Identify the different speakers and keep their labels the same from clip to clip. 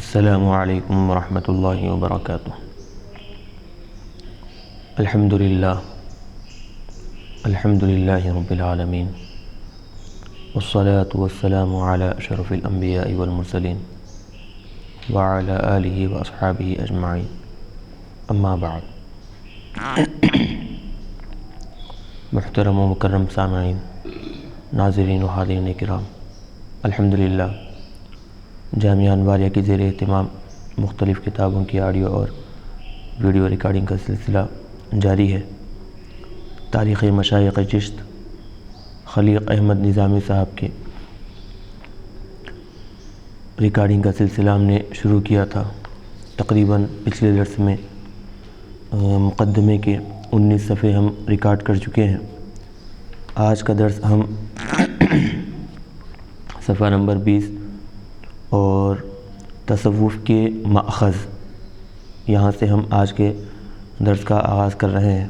Speaker 1: السلام علیکم ورحمۃ اللہ وبرکاتہ۔ الحمد للہ رب العالمین، والصلاة والسلام علی اشرف الانبیاء والمرسلین وعلی آلہ واصحابہ اجمعین، اما بعد۔ محترم و مکرم سامعین، ناظرین و حاضرین کرام، الحمدللہ جامعہ انواریہ کی زیر اہتمام مختلف کتابوں کی آڈیو اور ویڈیو ریکارڈنگ کا سلسلہ جاری ہے۔ تاریخ مشائخ چشت خلیق احمد نظامی صاحب کے ریکارڈنگ کا سلسلہ ہم نے شروع کیا تھا۔ تقریباً پچھلے درس میں مقدمے کے 19 صفحے ہم ریکارڈ کر چکے ہیں۔ آج کا درس ہم صفحہ نمبر 20 اور تصوف کے ماخذ، یہاں سے ہم آج کے درس کا آغاز کر رہے ہیں۔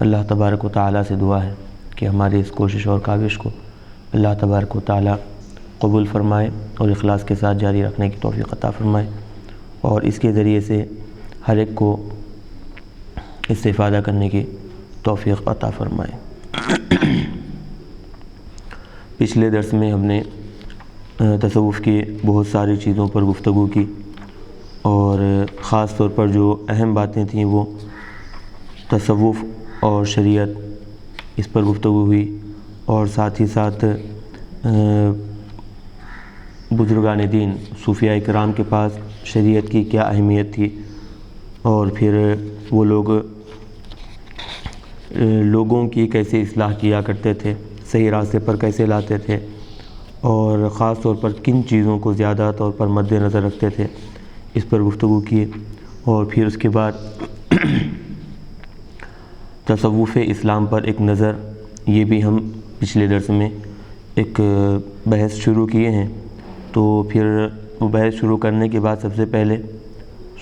Speaker 1: اللہ تبارک و تعالیٰ سے دعا ہے کہ ہماری اس کوشش اور کاوش کو اللہ تبارک و تعالیٰ قبول فرمائے اور اخلاص کے ساتھ جاری رکھنے کی توفیق عطا فرمائے، اور اس کے ذریعے سے ہر ایک کو اس سے افادہ کرنے کی توفیق عطا فرمائے۔ پچھلے درس میں ہم نے تصوف کی بہت ساری چیزوں پر گفتگو کی، اور خاص طور پر جو اہم باتیں تھیں وہ تصوف اور شریعت، اس پر گفتگو ہوئی، اور ساتھ ہی ساتھ بزرگان دین صوفیاء کرام کے پاس شریعت کی کیا اہمیت تھی، اور پھر وہ لوگوں کی کیسے اصلاح کیا کرتے تھے، صحیح راستے پر کیسے لاتے تھے، اور خاص طور پر کن چیزوں کو زیادہ طور پر مد نظر رکھتے تھے، اس پر گفتگو کیے۔ اور پھر اس کے بعد تصوف اسلام پر ایک نظر، یہ بھی ہم پچھلے درس میں ایک بحث شروع کیے ہیں۔ تو پھر وہ بحث شروع کرنے کے بعد سب سے پہلے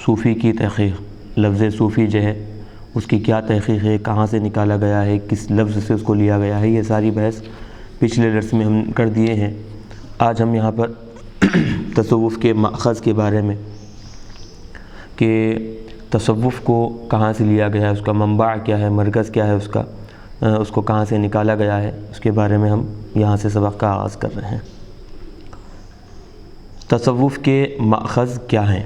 Speaker 1: صوفی کی تحقیق، لفظ صوفی جو ہے اس کی کیا تحقیق ہے، کہاں سے نکالا گیا ہے، کس لفظ سے اس کو لیا گیا ہے، یہ ساری بحث پچھلے درس میں ہم کر دیے ہیں۔ آج ہم یہاں پر تصوف کے ماخذ کے بارے میں، کہ تصوف کو کہاں سے لیا گیا ہے، اس کا منبع کیا ہے، مرکز کیا ہے اس کو کہاں سے نکالا گیا ہے، اس کے بارے میں ہم یہاں سے سبق کا آغاز کر رہے ہیں۔ تصوف کے ماخذ کیا ہیں،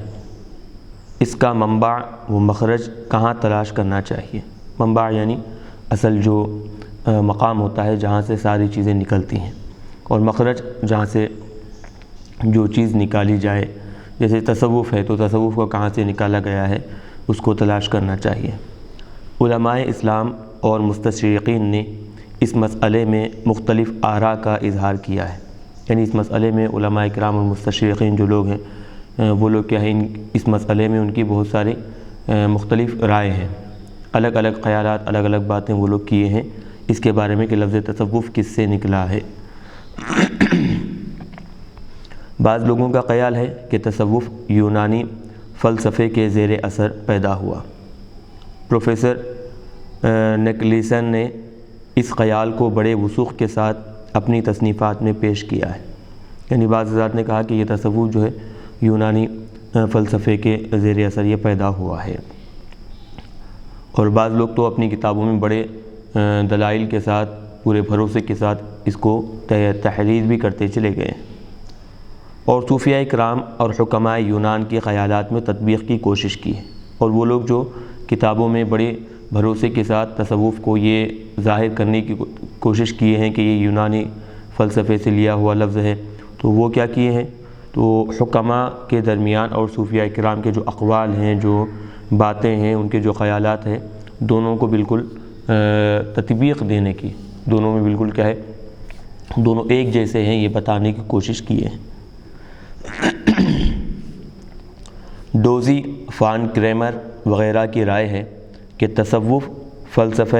Speaker 1: اس کا منبع و مخرج کہاں تلاش کرنا چاہیے۔ منبع یعنی اصل جو مقام ہوتا ہے جہاں سے ساری چیزیں نکلتی ہیں، اور مخرج جہاں سے جو چیز نکالی جائے، جیسے تصوف ہے تو تصوف کو کہاں سے نکالا گیا ہے اس کو تلاش کرنا چاہیے۔ علماء اسلام اور مستشرقین نے اس مسئلے میں مختلف آراء کا اظہار کیا ہے، یعنی اس مسئلے میں علماء کرام اور مستشرقین جو لوگ ہیں وہ لوگ کیا ہیں، اس مسئلے میں ان کی بہت ساری مختلف رائے ہیں، الگ الگ خیالات، الگ الگ باتیں وہ لوگ کیے ہیں اس کے بارے میں کہ لفظ تصوف کس سے نکلا ہے۔ بعض لوگوں کا خیال ہے کہ تصوف یونانی فلسفے کے زیر اثر پیدا ہوا۔ پروفیسر نکلسن نے اس خیال کو بڑے وثوق کے ساتھ اپنی تصنیفات میں پیش کیا ہے، یعنی بعض حضرات نے کہا کہ یہ تصوف جو ہے یونانی فلسفے کے زیر اثر یہ پیدا ہوا ہے، اور بعض لوگ تو اپنی کتابوں میں بڑے دلائل کے ساتھ، پورے بھروسے کے ساتھ اس کو تحریر بھی کرتے چلے گئے، اور صوفیاء کرام اور حکماء یونان کے خیالات میں تطبیق کی کوشش کی ہے، اور وہ لوگ جو کتابوں میں بڑے بھروسے کے ساتھ تصوف کو یہ ظاہر کرنے کی کوشش کیے ہیں کہ یہ یونانی فلسفے سے لیا ہوا لفظ ہے، تو وہ کیا کیے ہیں، تو حکماء کے درمیان اور صوفیاء کرام کے جو اقوال ہیں، جو باتیں ہیں، ان کے جو خیالات ہیں، دونوں کو بالکل تطبیق دینے کی، دونوں میں بالکل کیا ہے، دونوں ایک جیسے ہیں یہ بتانے کی کوشش کی ہے۔ ڈوزی، فان کریمر وغیرہ کی رائے ہے کہ تصوف فلسفہ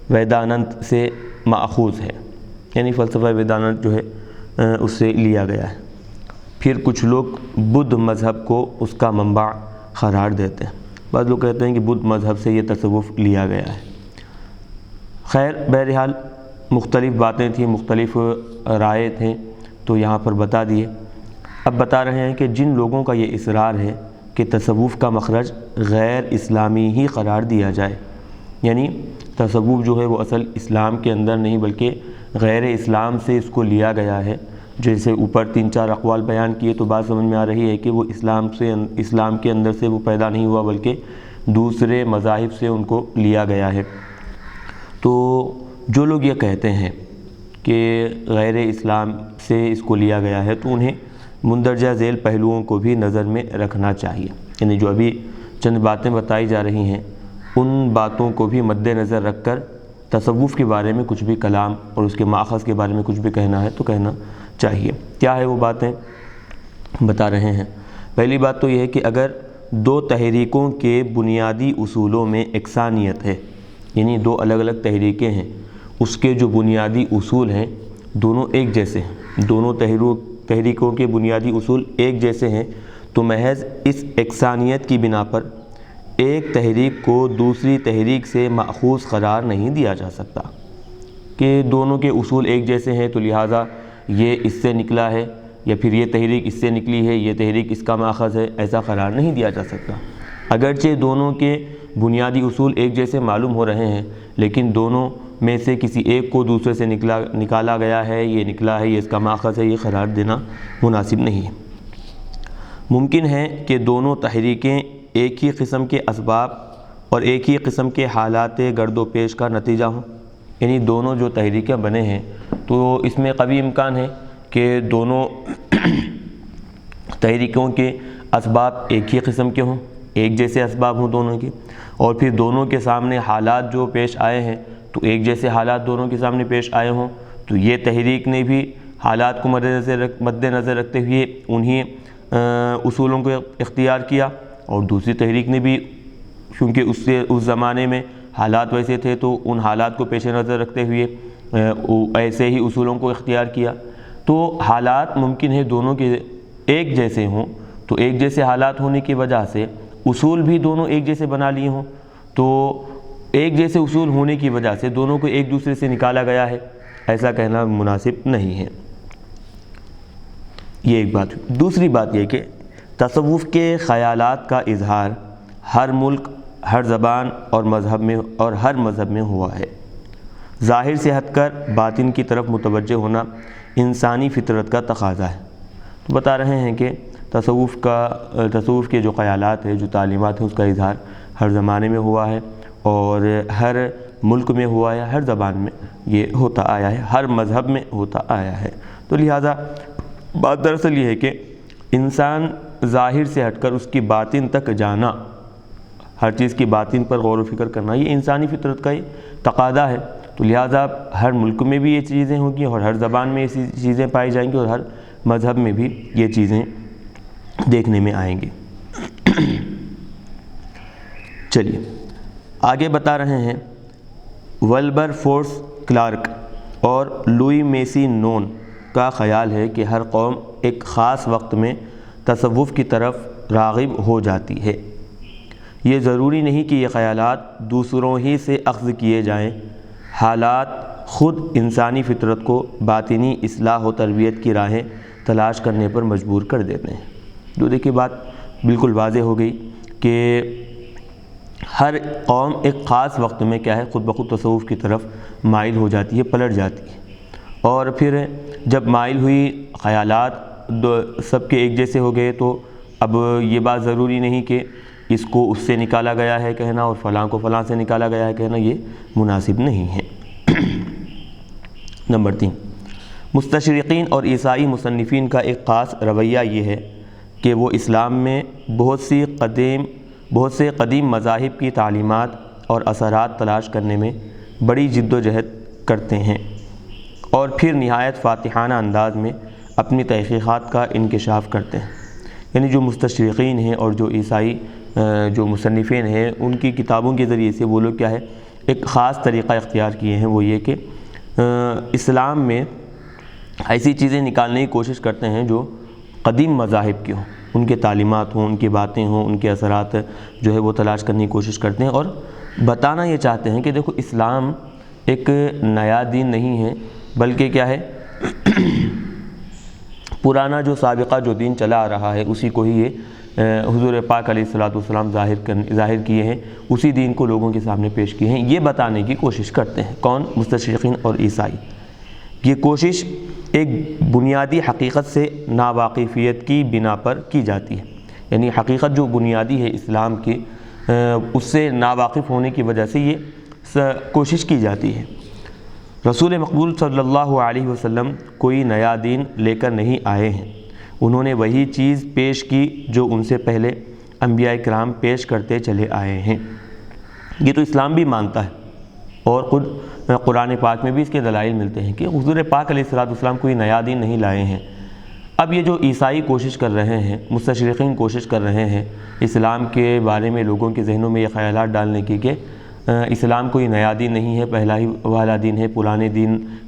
Speaker 1: ویدانت سے ماخوذ ہے، یعنی فلسفہ ویدانت جو ہے اس سے لیا گیا ہے۔ پھر کچھ لوگ بدھ مذہب کو اس کا منبع قرار دیتے ہیں، بعض لوگ کہتے ہیں کہ بدھ مذہب سے یہ تصوف لیا گیا ہے۔ خیر بہرحال مختلف باتیں تھیں، مختلف رائے تھیں، تو یہاں پر بتا دیے۔ اب بتا رہے ہیں کہ جن لوگوں کا یہ اصرار ہے کہ تصوف کا مخرج غیر اسلامی ہی قرار دیا جائے، یعنی تصوف جو ہے وہ اصل اسلام کے اندر نہیں بلکہ غیر اسلام سے اس کو لیا گیا ہے، جیسے اوپر 3-4 اقوال بیان کیے تو بات سمجھ میں آ رہی ہے کہ وہ اسلام کے اندر سے وہ پیدا نہیں ہوا بلکہ دوسرے مذاہب سے ان کو لیا گیا ہے۔ تو جو لوگ یہ کہتے ہیں کہ غیر اسلام سے اس کو لیا گیا ہے تو انہیں مندرجہ ذیل پہلوؤں کو بھی نظر میں رکھنا چاہیے، یعنی جو ابھی چند باتیں بتائی جا رہی ہیں ان باتوں کو بھی مد نظر رکھ کر تصوف کے بارے میں کچھ بھی کلام اور اس کے ماخذ کے بارے میں کچھ بھی کہنا ہے تو کہنا چاہیے۔ کیا ہے وہ باتیں بتا رہے ہیں؟ پہلی بات تو یہ ہے کہ اگر دو تحریکوں کے بنیادی اصولوں میں یکسانیت ہے، یعنی دو الگ الگ تحریکیں ہیں، اس کے جو بنیادی اصول ہیں دونوں ایک جیسے ہیں، دونوں تحریکوں کے بنیادی اصول ایک جیسے ہیں، تو محض اس یکسانیت کی بنا پر ایک تحریک کو دوسری تحریک سے ماخوذ قرار نہیں دیا جا سکتا کہ دونوں کے اصول ایک جیسے ہیں تو لہٰذا یہ اس سے نکلا ہے یا پھر یہ تحریک اس سے نکلی ہے، یہ تحریک اس کا ماخذ ہے، ایسا قرار نہیں دیا جا سکتا۔ اگرچہ دونوں کے بنیادی اصول ایک جیسے معلوم ہو رہے ہیں لیکن دونوں میں سے کسی ایک کو دوسرے سے نکالا گیا ہے، یہ نکلا ہے، یہ اس کا ماخذ ہے، یہ قرار دینا مناسب نہیں ہے۔ ممکن ہے کہ دونوں تحریکیں ایک ہی قسم کے اسباب اور ایک ہی قسم کے حالات گرد و پیش کا نتیجہ ہوں، یعنی دونوں جو تحریکیں بنے ہیں تو اس میں قوی امکان ہے کہ دونوں تحریکوں کے اسباب ایک ہی قسم کے ہوں، ایک جیسے اسباب ہوں دونوں کے، اور پھر دونوں کے سامنے حالات جو پیش آئے ہیں تو ایک جیسے حالات دونوں کے سامنے پیش آئے ہوں، تو یہ تحریک نے بھی حالات کو مد نظر رکھتے ہوئے انہی اصولوں کو اختیار کیا، اور دوسری تحریک نے بھی کیونکہ اس زمانے میں حالات ویسے تھے تو ان حالات کو پیش نظر رکھتے ہوئے ایسے ہی اصولوں کو اختیار کیا۔ تو حالات ممکن ہے دونوں کے ایک جیسے ہوں، تو ایک جیسے حالات ہونے کی وجہ سے اصول بھی دونوں ایک جیسے بنا لیے ہوں، تو ایک جیسے اصول ہونے کی وجہ سے دونوں کو ایک دوسرے سے نکالا گیا ہے، ایسا کہنا مناسب نہیں ہے۔ یہ ایک بات۔ دوسری بات یہ کہ تصوف کے خیالات کا اظہار ہر ملک، ہر زبان اور ہر مذہب میں ہوا ہے۔ ظاہر سے ہٹ کر باطن کی طرف متوجہ ہونا انسانی فطرت کا تقاضا ہے۔ تو بتا رہے ہیں کہ تصوف کے جو خیالات ہیں، جو تعلیمات ہیں، اس کا اظہار ہر زمانے میں ہوا ہے اور ہر ملک میں ہوا ہے، ہر زبان میں یہ ہوتا آیا ہے، ہر مذہب میں ہوتا آیا ہے۔ تو لہٰذا بات دراصل یہ ہے کہ انسان ظاہر سے ہٹ کر اس کی باطن تک جانا، ہر چیز کی باطن پر غور و فکر کرنا، یہ انسانی فطرت کا ہی تقاضا ہے۔ تو لہٰذا ہر ملک میں بھی یہ چیزیں ہوں گی اور ہر زبان میں ایسی چیزیں پائی جائیں گی اور ہر مذہب میں بھی یہ چیزیں دیکھنے میں آئیں گی۔ چلیے آگے بتا رہے ہیں، ولبر فورس کلارک اور لوئی میسی نون کا خیال ہے کہ ہر قوم ایک خاص وقت میں تصوف کی طرف راغب ہو جاتی ہے۔ یہ ضروری نہیں کہ یہ خیالات دوسروں ہی سے اخذ کیے جائیں، حالات خود انسانی فطرت کو باطنی اصلاح و تربیت کی راہیں تلاش کرنے پر مجبور کر دیتے ہیں۔ جو دیکھیے بات بالکل واضح ہو گئی کہ ہر قوم ایک خاص وقت میں کیا ہے، خود بخود تصوف کی طرف مائل ہو جاتی ہے، پلٹ جاتی ہے، اور پھر جب مائل ہوئی خیالات سب کے ایک جیسے ہو گئے تو اب یہ بات ضروری نہیں کہ اس کو اس سے نکالا گیا ہے کہنا اور فلاں کو فلاں سے نکالا گیا ہے کہنا، یہ مناسب نہیں ہے۔ نمبر 3، مستشرقین اور عیسائی مصنفین کا ایک خاص رویہ یہ ہے کہ وہ اسلام میں بہت سے قدیم مذاہب کی تعلیمات اور اثرات تلاش کرنے میں بڑی جد و جہد کرتے ہیں اور پھر نہایت فاتحانہ انداز میں اپنی تحقیقات کا انکشاف کرتے ہیں۔ یعنی جو مستشرقین ہیں اور جو عیسائی جو مصنفین ہیں، ان کی کتابوں کے ذریعے سے وہ لوگ کیا ہے، ایک خاص طریقہ اختیار کیے ہیں، وہ یہ کہ اسلام میں ایسی چیزیں نکالنے کی کوشش کرتے ہیں جو قدیم مذاہب کی ہوں، ان کے تعلیمات ہوں، ان کی باتیں ہوں، ان کے اثرات جو ہے وہ تلاش کرنے کی کوشش کرتے ہیں، اور بتانا یہ چاہتے ہیں کہ دیکھو اسلام ایک نیا دین نہیں ہے بلکہ کیا ہے، پرانا جو سابقہ جو دین چلا آ رہا ہے اسی کو ہی یہ حضور پاک علیہ الصلوۃ والسلام ظاہر کیے ہیں، اسی دین کو لوگوں کے سامنے پیش کیے ہیں، یہ بتانے کی کوشش کرتے ہیں۔ کون؟ مستشرقین اور عیسائی۔ یہ کوشش ایک بنیادی حقیقت سے ناواقفیت کی بنا پر کی جاتی ہے، یعنی حقیقت جو بنیادی ہے اسلام کی اس سے ناواقف ہونے کی وجہ سے یہ کوشش کی جاتی ہے۔ رسول مقبول صلی اللہ علیہ وسلم کوئی نیا دین لے کر نہیں آئے ہیں، انہوں نے وہی چیز پیش کی جو ان سے پہلے انبیاء کرام پیش کرتے چلے آئے ہیں۔ یہ تو اسلام بھی مانتا ہے، اور خود قرآن پاک میں بھی اس کے دلائل ملتے ہیں کہ حضور پاک علیہ الصلوۃ والسلام کوئی نیا دین نہیں لائے ہیں۔ اب یہ جو عیسائی کوشش کر رہے ہیں، مستشرقین کوشش کر رہے ہیں اسلام کے بارے میں لوگوں کے ذہنوں میں یہ خیالات ڈالنے کی کہ اسلام کوئی نیا دین نہیں ہے، پہلا ہی والا دین ہے،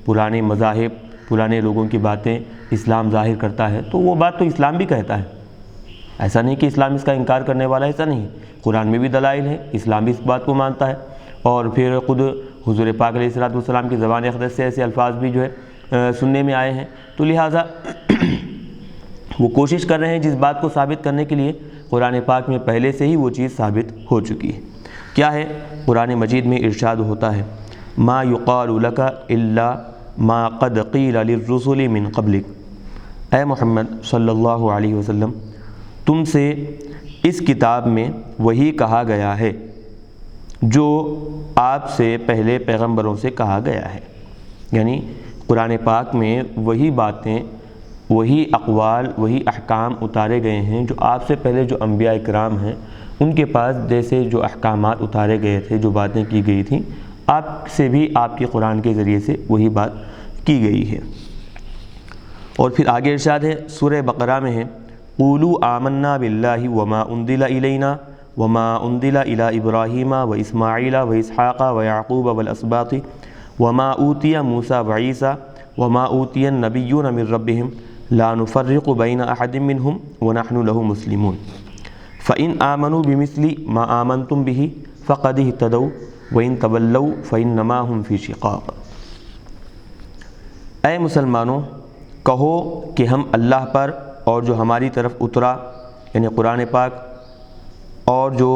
Speaker 1: پرانے مذاہب، پرانے لوگوں کی باتیں اسلام ظاہر کرتا ہے، تو وہ بات تو اسلام بھی کہتا ہے، ایسا نہیں کہ اسلام اس کا انکار کرنے والا ہے، ایسا نہیں، قرآن میں بھی دلائل ہے، اسلام بھی اس بات کو مانتا ہے، اور پھر خود حضور پاک علیہ الصلوۃ والسلام کی زبان اقدس سے ایسے الفاظ بھی جو ہے سننے میں آئے ہیں، تو لہٰذا وہ کوشش کر رہے ہیں جس بات کو ثابت کرنے کے لیے قرآن پاک میں پہلے سے ہی وہ چیز ثابت ہو چکی ہے۔ کیا ہے؟ قرآن مجید میں ارشاد ہوتا ہے ما یقال لک الا ما قد قیل للرسل من قبلک، اے محمد صلی اللہ علیہ وسلم تم سے اس کتاب میں وہی کہا گیا ہے جو آپ سے پہلے پیغمبروں سے کہا گیا ہے، یعنی قرآن پاک میں وہی باتیں، وہی اقوال، وہی احکام اتارے گئے ہیں جو آپ سے پہلے جو انبیاء کرام ہیں ان کے پاس جیسے جو احکامات اتارے گئے تھے، جو باتیں کی گئی تھیں، آپ سے بھی آپ کے قرآن کے ذریعے سے وہی بات کی گئی ہے۔ اور پھر آگے ارشاد ہے سورہ بقرہ میں ہے قولوا آمنا باللہ وما انزل الینا وما انزل الی ابراہیم واسماعیل واسحاق ویعقوب والاسباط وما اوتی موسیٰ وعیسیٰ وما اوتی النبیون من ربہم لا نفرق بین احد منہم ونحن لہ مسلمون فإن آمنوا بمثل ما آمنتم به فقد اهتدوا وإن تولوا فإنما هم في شقاق۔ اے مسلمانوں کہو کہ ہم اللہ پر اور جو ہماری طرف اترا یعنی قرآن پاک، اور جو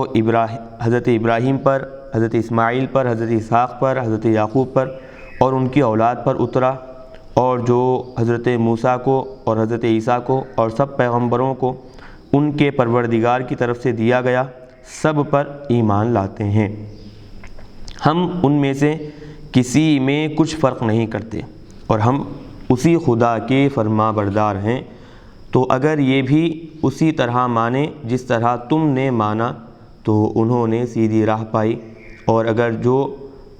Speaker 1: حضرت ابراہیم پر، حضرت اسماعیل پر، حضرت اسحاق پر، حضرت یعقوب پر اور ان کی اولاد پر اترا، اور جو حضرت موسیٰ کو اور حضرت عیسیٰ کو اور سب پیغمبروں کو ان کے پروردگار کی طرف سے دیا گیا، سب پر ایمان لاتے ہیں، ہم ان میں سے کسی میں کچھ فرق نہیں کرتے اور ہم اسی خدا کے فرما بردار ہیں، تو اگر یہ بھی اسی طرح مانے جس طرح تم نے مانا تو انہوں نے سیدھی راہ پائی، اور اگر جو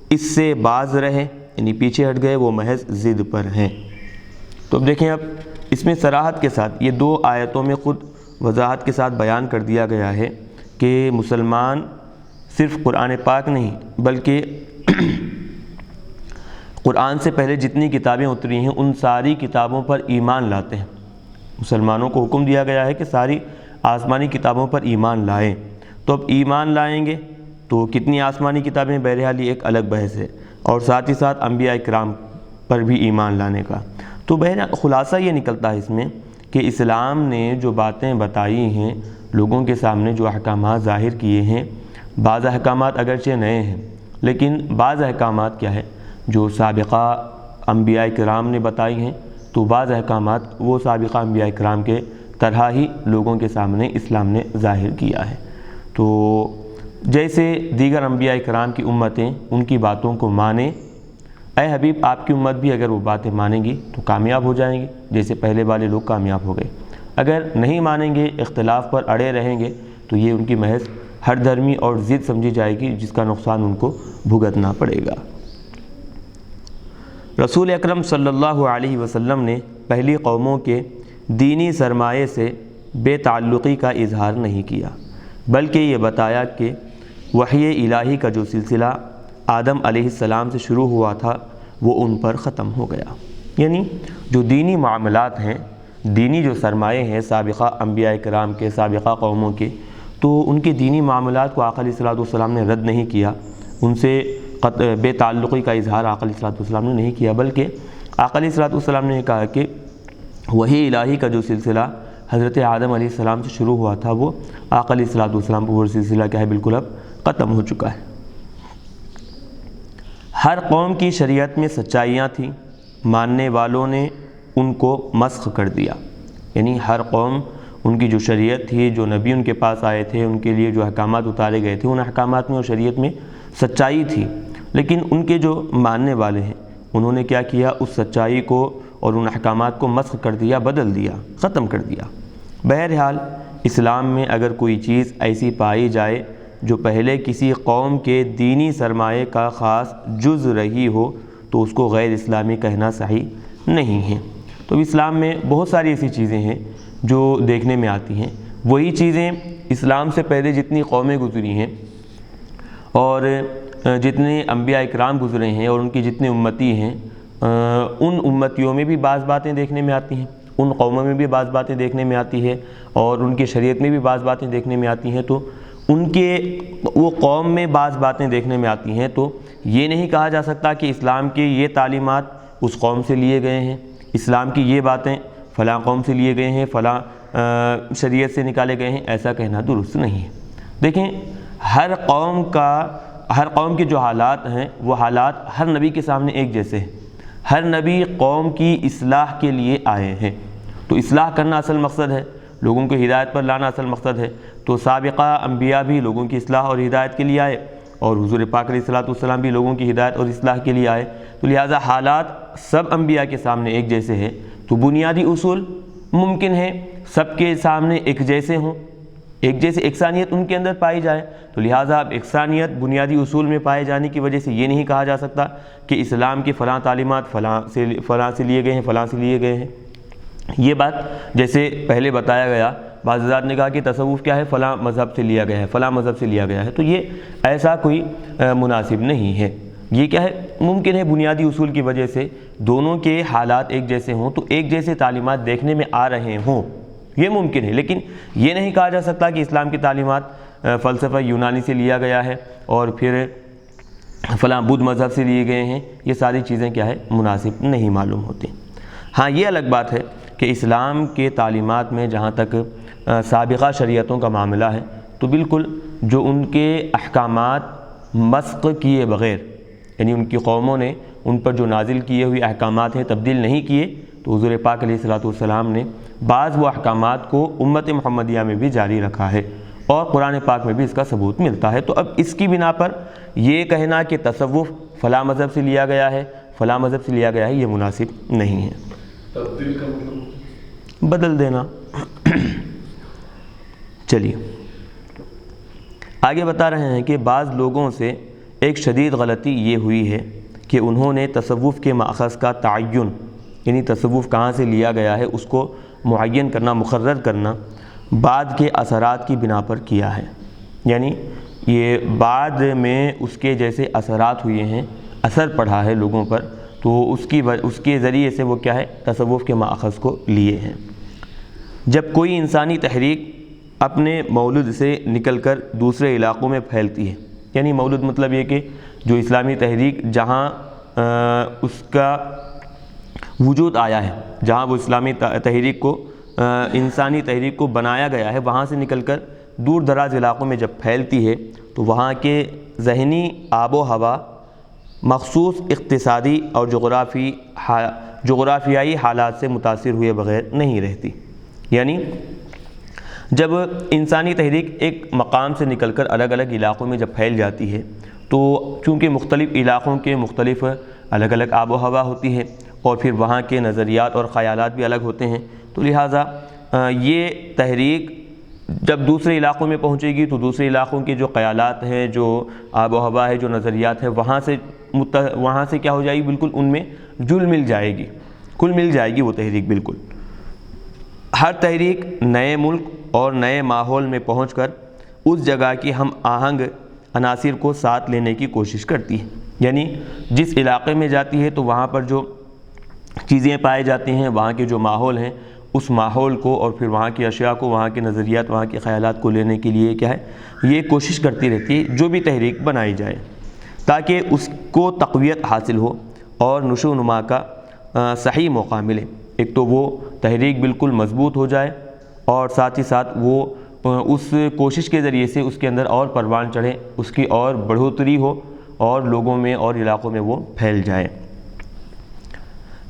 Speaker 1: اس سے باز رہے یعنی پیچھے ہٹ گئے وہ محض ضد پر ہیں۔ تو اب دیکھیں، اب اس میں صراحت کے ساتھ یہ دو آیتوں میں خود وضاحت کے ساتھ بیان کر دیا گیا ہے کہ مسلمان صرف قرآن پاک نہیں بلکہ قرآن سے پہلے جتنی کتابیں اتری ہیں ان ساری کتابوں پر ایمان لاتے ہیں۔ مسلمانوں کو حکم دیا گیا ہے کہ ساری آسمانی کتابوں پر ایمان لائیں، تو اب ایمان لائیں گے تو کتنی آسمانی کتابیں، بہرحال یہ ایک الگ بحث ہے، اور ساتھ ہی ساتھ انبیاء کرام پر بھی ایمان لانے کا۔ تو بہرحال خلاصہ یہ نکلتا ہے اس میں کہ اسلام نے جو باتیں بتائی ہیں، لوگوں کے سامنے جو احکامات ظاہر کیے ہیں، بعض احکامات اگرچہ نئے ہیں لیکن بعض احکامات کیا ہے جو سابقہ انبیاء کرام نے بتائی ہیں، تو بعض احکامات وہ سابقہ انبیاء کرام کے طرح ہی لوگوں کے سامنے اسلام نے ظاہر کیا ہے۔ تو جیسے دیگر انبیاء کرام کی امتیں ان کی باتوں کو مانیں، اے حبیب آپ کی امت بھی اگر وہ باتیں مانیں گی تو کامیاب ہو جائیں گے جیسے پہلے والے لوگ کامیاب ہو گئے، اگر نہیں مانیں گے، اختلاف پر اڑے رہیں گے تو یہ ان کی محض ہر دھرمی اور ضد سمجھی جائے گی جس کا نقصان ان کو بھگتنا پڑے گا۔ رسول اکرم صلی اللہ علیہ وسلم نے پہلی قوموں کے دینی سرمایے سے بے تعلقی کا اظہار نہیں کیا، بلکہ یہ بتایا کہ وحی الہی کا جو سلسلہ آدم علیہ السلام سے شروع ہوا تھا وہ ان پر ختم ہو گیا، یعنی جو دینی معاملات ہیں، دینی جو سرمایے ہیں سابقہ انبیاء کرام کے، سابقہ قوموں کے، تو ان کے دینی معاملات کو آقا علیہ الصلوۃ والسلام نے رد نہیں کیا، ان سے بے تعلقی کا اظہار آقا علیہ الصلوۃ والسلام نے نہیں کیا، بلکہ آقا علیہ الصلوۃ والسلام نے کہا کہ وہی الہی کا جو سلسلہ حضرت آدم علیہ السلام سے شروع ہوا تھا وہ آقا علیہ السلام پر وہ سلسلہ کیا ہے بالکل اب ختم ہو چکا ہے۔ ہر قوم کی شریعت میں سچائیاں تھیں، ماننے والوں نے ان کو مسخ کر دیا، یعنی ہر قوم ان کی جو شریعت تھی، جو نبی ان کے پاس آئے تھے، ان کے لیے جو احکامات اتارے گئے تھے، ان احکامات میں اور شریعت میں سچائی تھی، لیکن ان کے جو ماننے والے ہیں انہوں نے کیا کیا، اس سچائی کو اور ان احکامات کو مسخ کر دیا، بدل دیا، ختم کر دیا۔ بہرحال اسلام میں اگر کوئی چیز ایسی پائی جائے جو پہلے کسی قوم کے دینی سرمایے کا خاص جز رہی ہو تو اس کو غیر اسلامی کہنا صحیح نہیں ہے۔ تو اسلام میں بہت ساری ایسی چیزیں ہیں جو دیکھنے میں آتی ہیں، وہی چیزیں اسلام سے پہلے جتنی قومیں گزری ہیں اور جتنے انبیاء اکرام گزرے ہیں اور ان کی جتنے امتی ہیں، ان امتیوں میں بھی بعض باتیں دیکھنے میں آتی ہیں، ان قوموں میں بھی بعض باتیں دیکھنے میں آتی ہے اور ان کی شریعت میں بھی بعض باتیں دیکھنے میں آتی ہیں۔ تو ان کے وہ قوم میں بعض باتیں دیکھنے میں آتی ہیں تو یہ نہیں کہا جا سکتا کہ اسلام کی یہ تعلیمات اس قوم سے لیے گئے ہیں، اسلام کی یہ باتیں فلاں قوم سے لیے گئے ہیں، فلاں شریعت سے نکالے گئے ہیں، ایسا کہنا درست نہیں ہے۔ دیکھیں ہر قوم کے جو حالات ہیں وہ حالات ہر نبی کے سامنے ایک جیسے ہیں، ہر نبی قوم کی اصلاح کے لیے آئے ہیں، تو اصلاح کرنا اصل مقصد ہے، لوگوں کو ہدایت پر لانا اصل مقصد ہے۔ تو سابقہ انبیاء بھی لوگوں کی اصلاح اور ہدایت کے لیے آئے اور حضور پاک علیہ السلام بھی لوگوں کی ہدایت اور اصلاح کے لیے آئے، تو لہٰذا حالات سب انبیاء کے سامنے ایک جیسے ہیں، تو بنیادی اصول ممکن ہے سب کے سامنے ایک جیسے ہوں، ایک جیسے یکسانیت ان کے اندر پائی جائے، تو لہٰذا اب یکسانیت بنیادی اصول میں پائے جانے کی وجہ سے یہ نہیں کہا جا سکتا کہ اسلام کی فلاں تعلیمات فلاں سے لیے گئے ہیں، فلاں سے لیے گئے ہیں۔ یہ بات جیسے پہلے بتایا گیا، بعض حضرات نے کہا کہ تصوف کیا ہے، فلاں مذہب سے لیا گیا ہے، فلاں مذہب سے لیا گیا ہے، تو یہ ایسا کوئی مناسب نہیں ہے۔ یہ کیا ہے، ممکن ہے بنیادی اصول کی وجہ سے دونوں کے حالات ایک جیسے ہوں تو ایک جیسے تعلیمات دیکھنے میں آ رہے ہوں، یہ ممکن ہے، لیکن یہ نہیں کہا جا سکتا کہ اسلام کی تعلیمات فلسفہ یونانی سے لیا گیا ہے اور پھر فلاں بدھ مذہب سے لیے گئے ہیں، یہ ساری چیزیں کیا ہے مناسب نہیں معلوم ہوتی۔ ہاں یہ الگ بات ہے کہ اسلام کے تعلیمات میں جہاں تک سابقہ شریعتوں کا معاملہ ہے تو بالکل جو ان کے احکامات مسخ کیے بغیر، یعنی ان کی قوموں نے ان پر جو نازل کیے ہوئے احکامات ہیں تبدیل نہیں کیے، تو حضور پاک علیہ السلام نے بعض وہ احکامات کو امت محمدیہ میں بھی جاری رکھا ہے اور قرآن پاک میں بھی اس کا ثبوت ملتا ہے۔ تو اب اس کی بنا پر یہ کہنا کہ تصوف فلاں مذہب سے لیا گیا ہے، فلاں مذہب سے لیا گیا ہے، یہ مناسب نہیں ہے۔
Speaker 2: تبدیل کا مطلب
Speaker 1: بدل دینا۔ چلیے آگے بتا رہے ہیں کہ بعض لوگوں سے ایک شدید غلطی یہ ہوئی ہے کہ انہوں نے تصوف کے ماخذ کا تعین، یعنی تصوف کہاں سے لیا گیا ہے اس کو معین کرنا، مقرر کرنا بعد کے اثرات کی بنا پر کیا ہے، یعنی یہ بعد میں اس کے جیسے اثرات ہوئے ہیں، اثر پڑا ہے لوگوں پر، تو اس کے ذریعے سے وہ کیا ہے تصوف کے ماخذ کو لیے ہیں۔ جب کوئی انسانی تحریک اپنے مولد سے نکل کر دوسرے علاقوں میں پھیلتی ہے، یعنی مولد مطلب یہ کہ جو اسلامی تحریک جہاں اس کا وجود آیا ہے، جہاں وہ اسلامی تحریک کو انسانی تحریک کو بنایا گیا ہے، وہاں سے نکل کر دور دراز علاقوں میں جب پھیلتی ہے تو وہاں کے ذہنی آب و ہوا مخصوص اقتصادی اور جغرافیائی حالات سے متاثر ہوئے بغیر نہیں رہتی۔ یعنی جب انسانی تحریک ایک مقام سے نکل کر الگ الگ علاقوں میں جب پھیل جاتی ہے تو چونکہ مختلف علاقوں کے مختلف الگ الگ آب و ہوا ہوتی ہے اور پھر وہاں کے نظریات اور خیالات بھی الگ ہوتے ہیں، تو لہٰذا یہ تحریک جب دوسرے علاقوں میں پہنچے گی تو دوسرے علاقوں کے جو خیالات ہیں، جو آب و ہوا ہے، جو نظریات ہیں، وہاں سے کیا ہو جائے گی، بالکل ان میں جل مل جائے گی، کل مل جائے گی وہ تحریک۔ بالکل ہر تحریک نئے ملک اور نئے ماحول میں پہنچ کر اس جگہ کی ہم آہنگ عناصر کو ساتھ لینے کی کوشش کرتی ہے، یعنی جس علاقے میں جاتی ہے تو وہاں پر جو چیزیں پائے جاتی ہیں، وہاں کے جو ماحول ہیں، اس ماحول کو اور پھر وہاں کی اشیاء کو، وہاں کے نظریات، وہاں کے خیالات کو لینے کے لیے کیا ہے، یہ کوشش کرتی رہتی ہے جو بھی تحریک بنائی جائے، تاکہ اس کو تقویت حاصل ہو اور نشو و نما کا صحیح موقع ملے۔ ایک تو وہ تحریک بالکل مضبوط ہو جائے اور ساتھ ہی ساتھ وہ اس کوشش کے ذریعے سے اس کے اندر اور پروان چڑھے، اس کی اور بڑھوتری ہو اور لوگوں میں اور علاقوں میں وہ پھیل جائے۔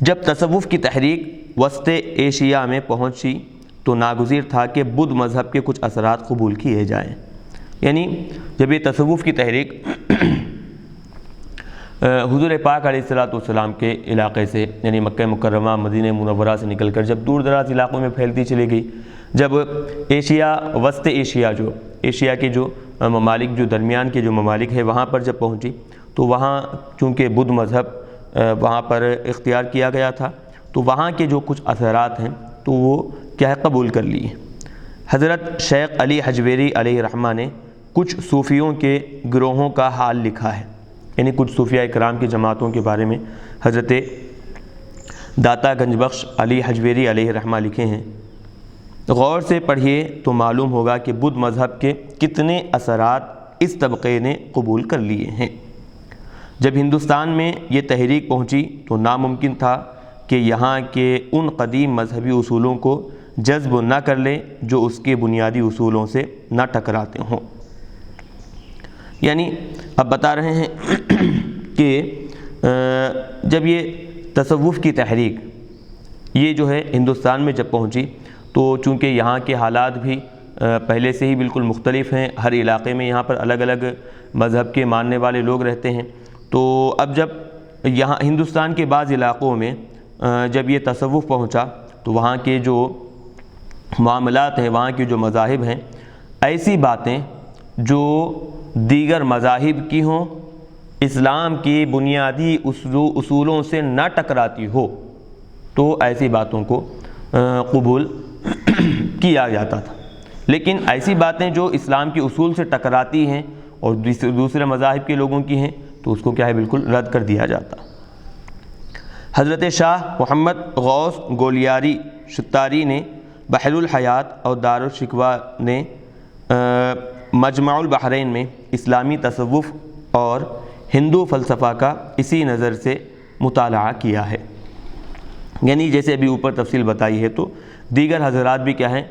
Speaker 1: جب تصوف کی تحریک وسط ایشیا میں پہنچی تو ناگزیر تھا کہ بدھ مذہب کے کچھ اثرات قبول کیے جائیں۔ یعنی جب یہ تصوف کی تحریک حضور پاک علیہ السلام کے علاقے سے یعنی مکہ مکرمہ مدینہ منورہ سے نکل کر جب دور دراز علاقوں میں پھیلتی چلی گئی، جب ایشیا وسط ایشیا جو ایشیا کے جو ممالک جو درمیان کے جو ممالک ہے وہاں پر جب پہنچی تو وہاں چونکہ بدھ مذہب وہاں پر اختیار کیا گیا تھا تو وہاں کے جو کچھ اثرات ہیں تو وہ کیا ہے قبول کر لیے۔ حضرت شیخ علی حجویری علیہ رحمہ نے کچھ صوفیوں کے گروہوں کا حال لکھا ہے، یعنی کچھ صوفیہ اکرام کی جماعتوں کے بارے میں حضرت داتا گنج بخش علی حجویری علیہ رحمہ لکھے ہیں۔ غور سے پڑھیے تو معلوم ہوگا کہ بدھ مذہب کے کتنے اثرات اس طبقے نے قبول کر لیے ہیں۔ جب ہندوستان میں یہ تحریک پہنچی تو ناممکن تھا کہ یہاں کے ان قدیم مذہبی اصولوں کو جذب نہ کر لے جو اس کے بنیادی اصولوں سے نہ ٹکراتے ہوں۔ یعنی اب بتا رہے ہیں کہ جب یہ تصوف کی تحریک یہ جو ہے ہندوستان میں جب پہنچی تو چونکہ یہاں کے حالات بھی پہلے سے ہی بالکل مختلف ہیں، ہر علاقے میں یہاں پر الگ الگ مذہب کے ماننے والے لوگ رہتے ہیں، تو اب جب یہاں ہندوستان کے بعض علاقوں میں جب یہ تصوف پہنچا تو وہاں کے جو معاملات ہیں، وہاں کے جو مذاہب ہیں، ایسی باتیں جو دیگر مذاہب کی ہوں، اسلام کی بنیادی اصولوں سے نہ ٹکراتی ہو تو ایسی باتوں کو قبول کیا جاتا تھا، لیکن ایسی باتیں جو اسلام کے اصول سے ٹکراتی ہیں اور دوسرے مذاہب کے لوگوں کی ہیں تو اس کو کیا ہے بالکل رد کر دیا جاتا۔ حضرت شاہ محمد غوث گولیاری شتاری نے بحر الحیات اور دار الشکوہ نے مجمع البحرین میں اسلامی تصوف اور ہندو فلسفہ کا اسی نظر سے مطالعہ کیا ہے۔ یعنی جیسے ابھی اوپر تفصیل بتائی ہے تو دیگر حضرات بھی کیا ہیں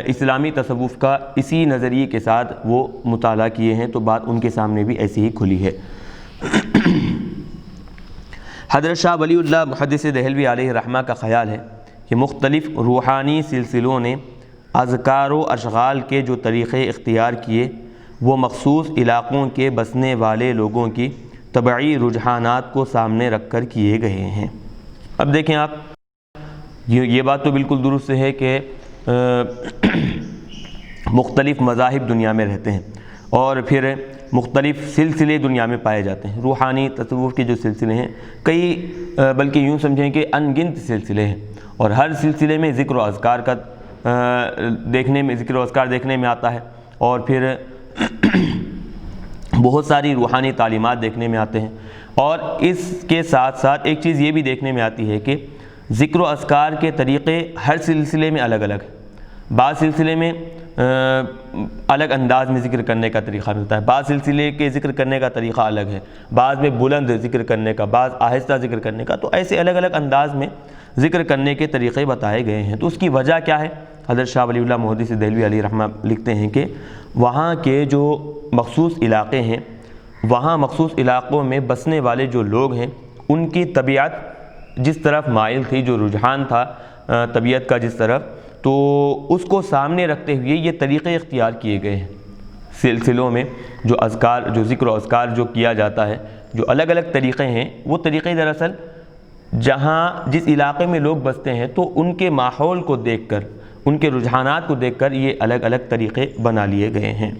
Speaker 1: اسلامی تصوف کا اسی نظریے کے ساتھ وہ مطالعہ کیے ہیں، تو بات ان کے سامنے بھی ایسی ہی کھلی ہے۔ حضرت شاہ ولی اللہ محدث دہلوی علیہ رحمہ کا خیال ہے کہ مختلف روحانی سلسلوں نے اذکار و اشغال کے جو طریقے اختیار کیے وہ مخصوص علاقوں کے بسنے والے لوگوں کی طبعی رجحانات کو سامنے رکھ کر کیے گئے ہیں۔ اب دیکھیں آپ، یہ بات تو بالکل درست ہے کہ مختلف مذاہب دنیا میں رہتے ہیں اور پھر مختلف سلسلے دنیا میں پائے جاتے ہیں۔ روحانی تصوف کے جو سلسلے ہیں کئی بلکہ یوں سمجھیں کہ ان گنت سلسلے ہیں، اور ہر سلسلے میں ذکر و اذکار کا ذکر و اذکار دیکھنے میں آتا ہے، اور پھر بہت ساری روحانی تعلیمات دیکھنے میں آتے ہیں، اور اس کے ساتھ ساتھ ایک چیز یہ بھی دیکھنے میں آتی ہے کہ ذکر و اذکار کے طریقے ہر سلسلے میں الگ الگ ہیں۔ بعض سلسلے میں الگ انداز میں ذکر کرنے کا طریقہ ملتا ہے، بعض سلسلے کے ذکر کرنے کا طریقہ الگ ہے، بعض میں بلند ذکر کرنے کا، بعض آہستہ ذکر کرنے کا، تو ایسے الگ الگ انداز میں ذکر کرنے کے طریقے بتائے گئے ہیں۔ تو اس کی وجہ کیا ہے؟ حضرت شاہ ولی اللہ محدث دہلوی علیہ رحمہ لکھتے ہیں کہ وہاں کے جو مخصوص علاقے ہیں، وہاں مخصوص علاقوں میں بسنے والے جو لوگ ہیں ان کی طبیعت جس طرف مائل تھی، جو رجحان تھا طبیعت کا جس طرف، تو اس کو سامنے رکھتے ہوئے یہ طریقے اختیار کیے گئے ہیں۔ سلسلوں میں جو اذکار، جو ذکر و اذکار جو کیا جاتا ہے، جو الگ الگ طریقے ہیں، وہ طریقے دراصل جہاں جس علاقے میں لوگ بستے ہیں تو ان کے ماحول کو دیکھ کر، ان کے رجحانات کو دیکھ کر یہ الگ الگ طریقے بنا لیے گئے ہیں۔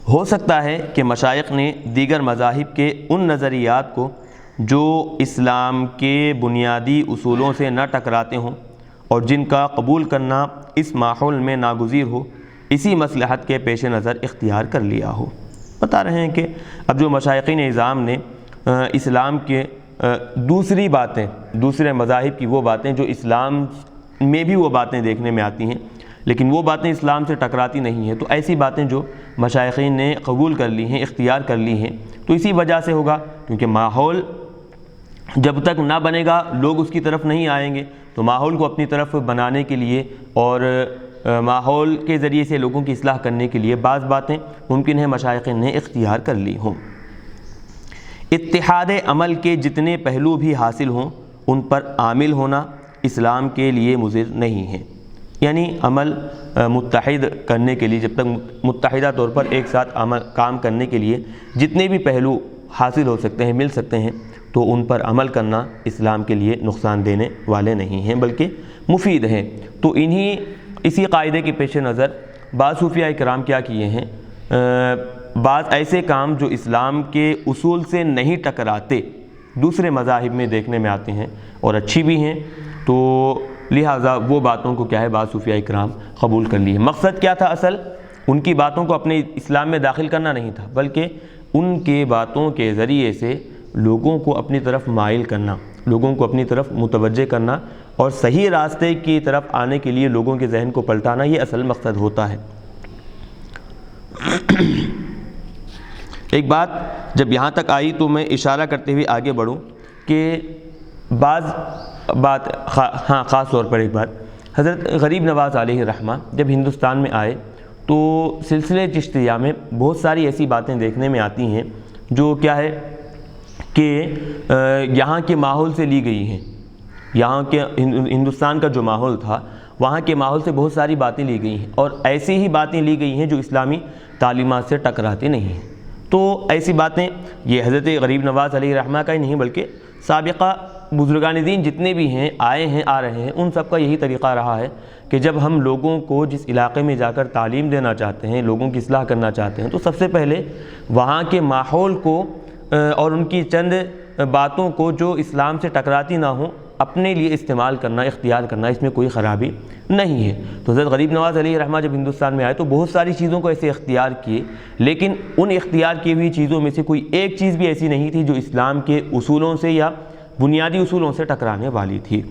Speaker 1: ہو سکتا ہے کہ مشائخ نے دیگر مذاہب کے ان نظریات کو جو اسلام کے بنیادی اصولوں سے نہ ٹکراتے ہوں اور جن کا قبول کرنا اس ماحول میں ناگزیر ہو، اسی مصلحت کے پیش نظر اختیار کر لیا ہو۔ بتا رہے ہیں کہ اب جو مشائخین اعظام نے اسلام کے دوسری باتیں، دوسرے مذاہب کی وہ باتیں جو اسلام میں بھی وہ باتیں دیکھنے میں آتی ہیں لیکن وہ باتیں اسلام سے ٹکراتی نہیں ہیں، تو ایسی باتیں جو مشائخین نے قبول کر لی ہیں، اختیار کر لی ہیں، تو اسی وجہ سے ہوگا کیونکہ ماحول جب تک نہ بنے گا لوگ اس کی طرف نہیں آئیں گے. تو ماحول کو اپنی طرف بنانے کے لیے اور ماحول کے ذریعے سے لوگوں کی اصلاح کرنے کے لیے بعض باتیں ممکن ہے مشائخ نے اختیار کر لی ہوں. اتحاد عمل کے جتنے پہلو بھی حاصل ہوں ان پر عامل ہونا اسلام کے لیے مضر نہیں ہے. یعنی عمل متحد کرنے کے لیے جب تک متحدہ طور پر ایک ساتھ کام کرنے کے لیے جتنے بھی پہلو حاصل ہو سکتے ہیں مل سکتے ہیں تو ان پر عمل کرنا اسلام کے لیے نقصان دینے والے نہیں ہیں بلکہ مفید ہیں. تو اسی قاعدے کے پیش نظر بعض صوفیاء کرام کیا کیے ہیں، بعض ایسے کام جو اسلام کے اصول سے نہیں ٹکراتے دوسرے مذاہب میں دیکھنے میں آتے ہیں اور اچھی بھی ہیں، تو لہٰذا وہ باتوں کو کیا ہے بعض صوفیاء کرام قبول کر لی ہے. مقصد کیا تھا اصل؟ ان کی باتوں کو اپنے اسلام میں داخل کرنا نہیں تھا بلکہ ان کے باتوں کے ذریعے سے لوگوں کو اپنی طرف مائل کرنا، لوگوں کو اپنی طرف متوجہ کرنا اور صحیح راستے کی طرف آنے کے لیے لوگوں کے ذہن کو پلٹانا، یہ اصل مقصد ہوتا ہے. ایک بات جب یہاں تک آئی تو میں اشارہ کرتے ہوئے آگے بڑھوں کہ خاص طور پر ایک بات، حضرت غریب نواز علیہ الرحمہ جب ہندوستان میں آئے تو سلسلے چشتیہ میں بہت ساری ایسی باتیں دیکھنے میں آتی ہیں جو کیا ہے کہ یہاں کے ماحول سے لی گئی ہیں. یہاں کے ہندوستان کا جو ماحول تھا وہاں کے ماحول سے بہت ساری باتیں لی گئی ہیں اور ایسی ہی باتیں لی گئی ہیں جو اسلامی تعلیمات سے ٹکراتی نہیں ہیں. تو ایسی باتیں یہ حضرت غریب نواز علیہ الرحمہ کا ہی نہیں بلکہ سابقہ بزرگان دین جتنے بھی ہیں آئے ہیں آ رہے ہیں ان سب کا یہی طریقہ رہا ہے کہ جب ہم لوگوں کو جس علاقے میں جا کر تعلیم دینا چاہتے ہیں، لوگوں کی اصلاح کرنا چاہتے ہیں، تو سب سے پہلے وہاں کے ماحول کو اور ان کی چند باتوں کو جو اسلام سے ٹکراتی نہ ہوں اپنے لیے استعمال کرنا، اختیار کرنا، اس میں کوئی خرابی نہیں ہے. تو حضرت غریب نواز علیہ الرحمہ جب ہندوستان میں آئے تو بہت ساری چیزوں کو ایسے اختیار کیے، لیکن ان اختیار کی ہوئی چیزوں میں سے کوئی ایک چیز بھی ایسی نہیں تھی جو اسلام کے اصولوں سے یا بنیادی اصولوں سے ٹکرانے والی تھی.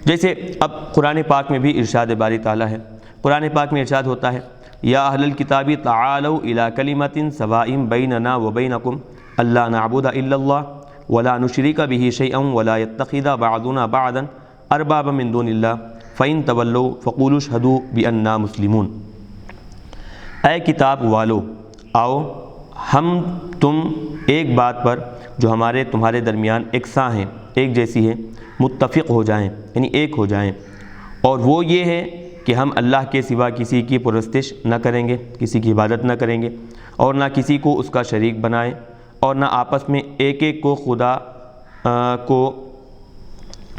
Speaker 1: جیسے اب قرآن پاک میں بھی ارشاد باری تعالیٰ ہے، قرآن پاک میں ارشاد ہوتا ہے یا اہل الکتاب تعالوا الی کلمۃ سواء بیننا وبینکم الا نعبد الا اللہ ولا نشرک بہ شیئا ولا یتخذ بعضنا بعضا اربابا من دون اللہ فإن تولوا فقولوا اشہدوا بأننا مسلمون. اے کتاب والو آؤ ہم تم ایک بات پر جو تمہارے درمیان یکساں ہیں، ایک جیسی ہے، متفق ہو جائیں، یعنی ایک ہو جائیں، اور وہ یہ ہے کہ ہم اللہ کے سوا کسی کی پرستش نہ کریں گے، کسی کی عبادت نہ کریں گے اور نہ کسی کو اس کا شریک بنائیں اور نہ آپس میں ایک ایک کو خدا کو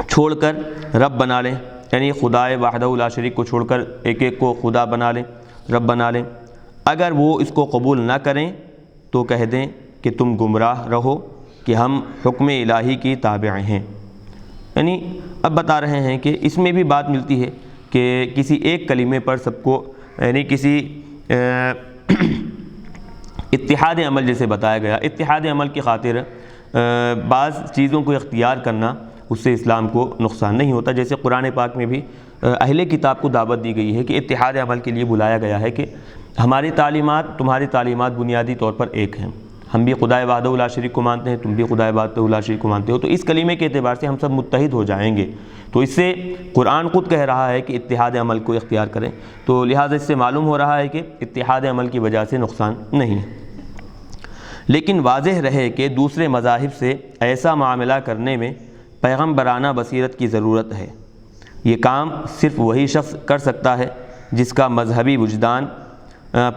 Speaker 1: چھوڑ کر رب بنا لیں، یعنی خدائے وحدہ لا شریک کو چھوڑ کر ایک ایک کو خدا بنا لیں، رب بنا لیں. اگر وہ اس کو قبول نہ کریں تو کہہ دیں کہ تم گمراہ رہو کہ ہم حکم الہی کی تابع ہیں. یعنی اب بتا رہے ہیں کہ اس میں بھی بات ملتی ہے کہ کسی ایک کلمے پر سب کو، یعنی کسی اتحاد عمل جیسے بتایا گیا، اتحاد عمل کی خاطر بعض چیزوں کو اختیار کرنا اس سے اسلام کو نقصان نہیں ہوتا. جیسے قرآن پاک میں بھی اہل کتاب کو دعوت دی گئی ہے کہ اتحاد عمل کے لیے بلایا گیا ہے کہ ہماری تعلیمات تمہاری تعلیمات بنیادی طور پر ایک ہیں، ہم بھی خدائے وحدہ لا شریک کو مانتے ہیں، تم بھی خدائے وحدہ لا شریک کو مانتے ہو، تو اس کلمے کے اعتبار سے ہم سب متحد ہو جائیں گے. تو اس سے قرآن خود کہہ رہا ہے کہ اتحاد عمل کو اختیار کریں، تو لہٰذا اس سے معلوم ہو رہا ہے کہ اتحاد عمل کی وجہ سے نقصان نہیں. لیکن واضح رہے کہ دوسرے مذاہب سے ایسا معاملہ کرنے میں پیغمبرانہ بصیرت کی ضرورت ہے. یہ کام صرف وہی شخص کر سکتا ہے جس کا مذہبی وجدان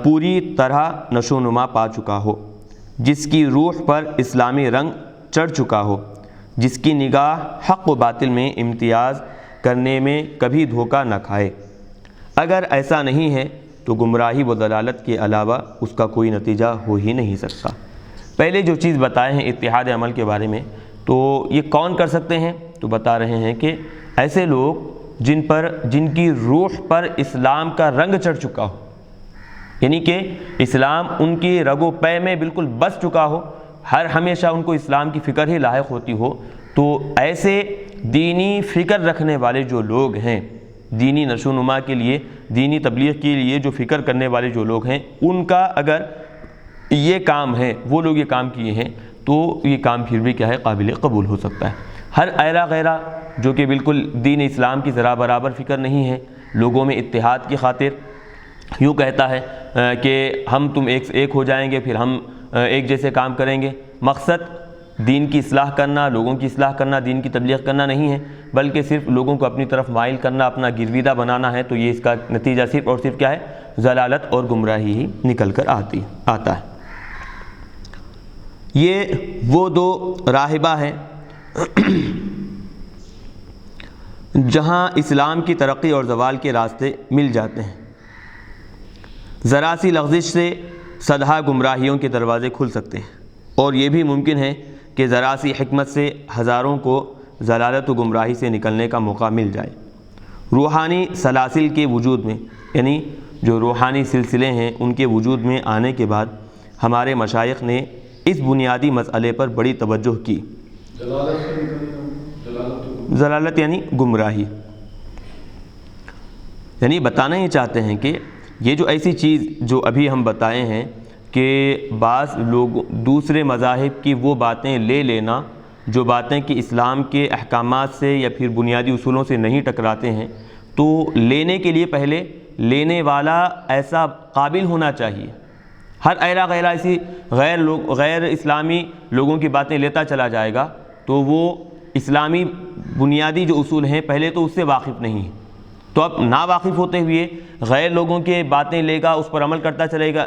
Speaker 1: پوری طرح نشو و نما پا چکا ہو، جس کی روح پر اسلامی رنگ چڑھ چکا ہو، جس کی نگاہ حق و باطل میں امتیاز کرنے میں کبھی دھوکہ نہ کھائے. اگر ایسا نہیں ہے تو گمراہی و ضلالت کے علاوہ اس کا کوئی نتیجہ ہو ہی نہیں سکتا. پہلے جو چیز بتائے ہیں اتحاد عمل کے بارے میں، تو یہ کون کر سکتے ہیں؟ تو بتا رہے ہیں کہ ایسے لوگ جن کی روح پر اسلام کا رنگ چڑھ چکا ہو، یعنی کہ اسلام ان کی رگ و پے میں بالکل بس چکا ہو، ہمیشہ ان کو اسلام کی فکر ہی لاحق ہوتی ہو. تو ایسے دینی فکر رکھنے والے جو لوگ ہیں، دینی نشو و نما کے لیے، دینی تبلیغ کے لیے جو فکر کرنے والے جو لوگ ہیں، ان کا اگر یہ کام ہے، وہ لوگ یہ کام کیے ہیں، تو یہ کام پھر بھی کیا ہے قابل قبول ہو سکتا ہے۔ ہر ایرا غیرہ جو کہ بالکل دین اسلام کی ذرا برابر فکر نہیں ہے، لوگوں میں اتحاد کی خاطر یوں کہتا ہے کہ ہم تم ایک ہو جائیں گے، پھر ہم ایک جیسے کام کریں گے، مقصد دین کی اصلاح کرنا، لوگوں کی اصلاح کرنا، دین کی تبلیغ کرنا نہیں ہے، بلکہ صرف لوگوں کو اپنی طرف مائل کرنا، اپنا گرویدہ بنانا ہے، تو یہ اس کا نتیجہ صرف اور صرف کیا ہے؟ ضلالت اور گمراہی ہی نکل کر آتا ہے۔ یہ وہ دو راہبہ ہیں جہاں اسلام کی ترقی اور زوال کے راستے مل جاتے ہیں۔ ذرا سی لغزش سے صدہا گمراہیوں کے دروازے کھل سکتے ہیں، اور یہ بھی ممکن ہے کہ ذرا سی حکمت سے ہزاروں کو ضلالت و گمراہی سے نکلنے کا موقع مل جائے۔ روحانی سلاسل کے وجود میں، یعنی جو روحانی سلسلے ہیں ان کے وجود میں آنے کے بعد ہمارے مشائخ نے اس بنیادی مسئلے پر بڑی توجہ کی۔ ضلالت یعنی گمراہی، یعنی بتانا یہ چاہتے ہیں کہ یہ جو ایسی چیز جو ابھی ہم بتائے ہیں کہ بعض لوگ دوسرے مذاہب کی وہ باتیں لے لینا جو باتیں کہ اسلام کے احکامات سے یا پھر بنیادی اصولوں سے نہیں ٹکراتے ہیں، تو لینے کے لیے پہلے لینے والا ایسا قابل ہونا چاہیے۔ ہر ایرا غیرہ ایسی غیر اسلامی لوگوں کی باتیں لیتا چلا جائے گا تو وہ اسلامی بنیادی جو اصول ہیں پہلے تو اس سے واقف نہیں ہے، تو اب نا واقف ہوتے ہوئے غیر لوگوں کے باتیں لے گا، اس پر عمل کرتا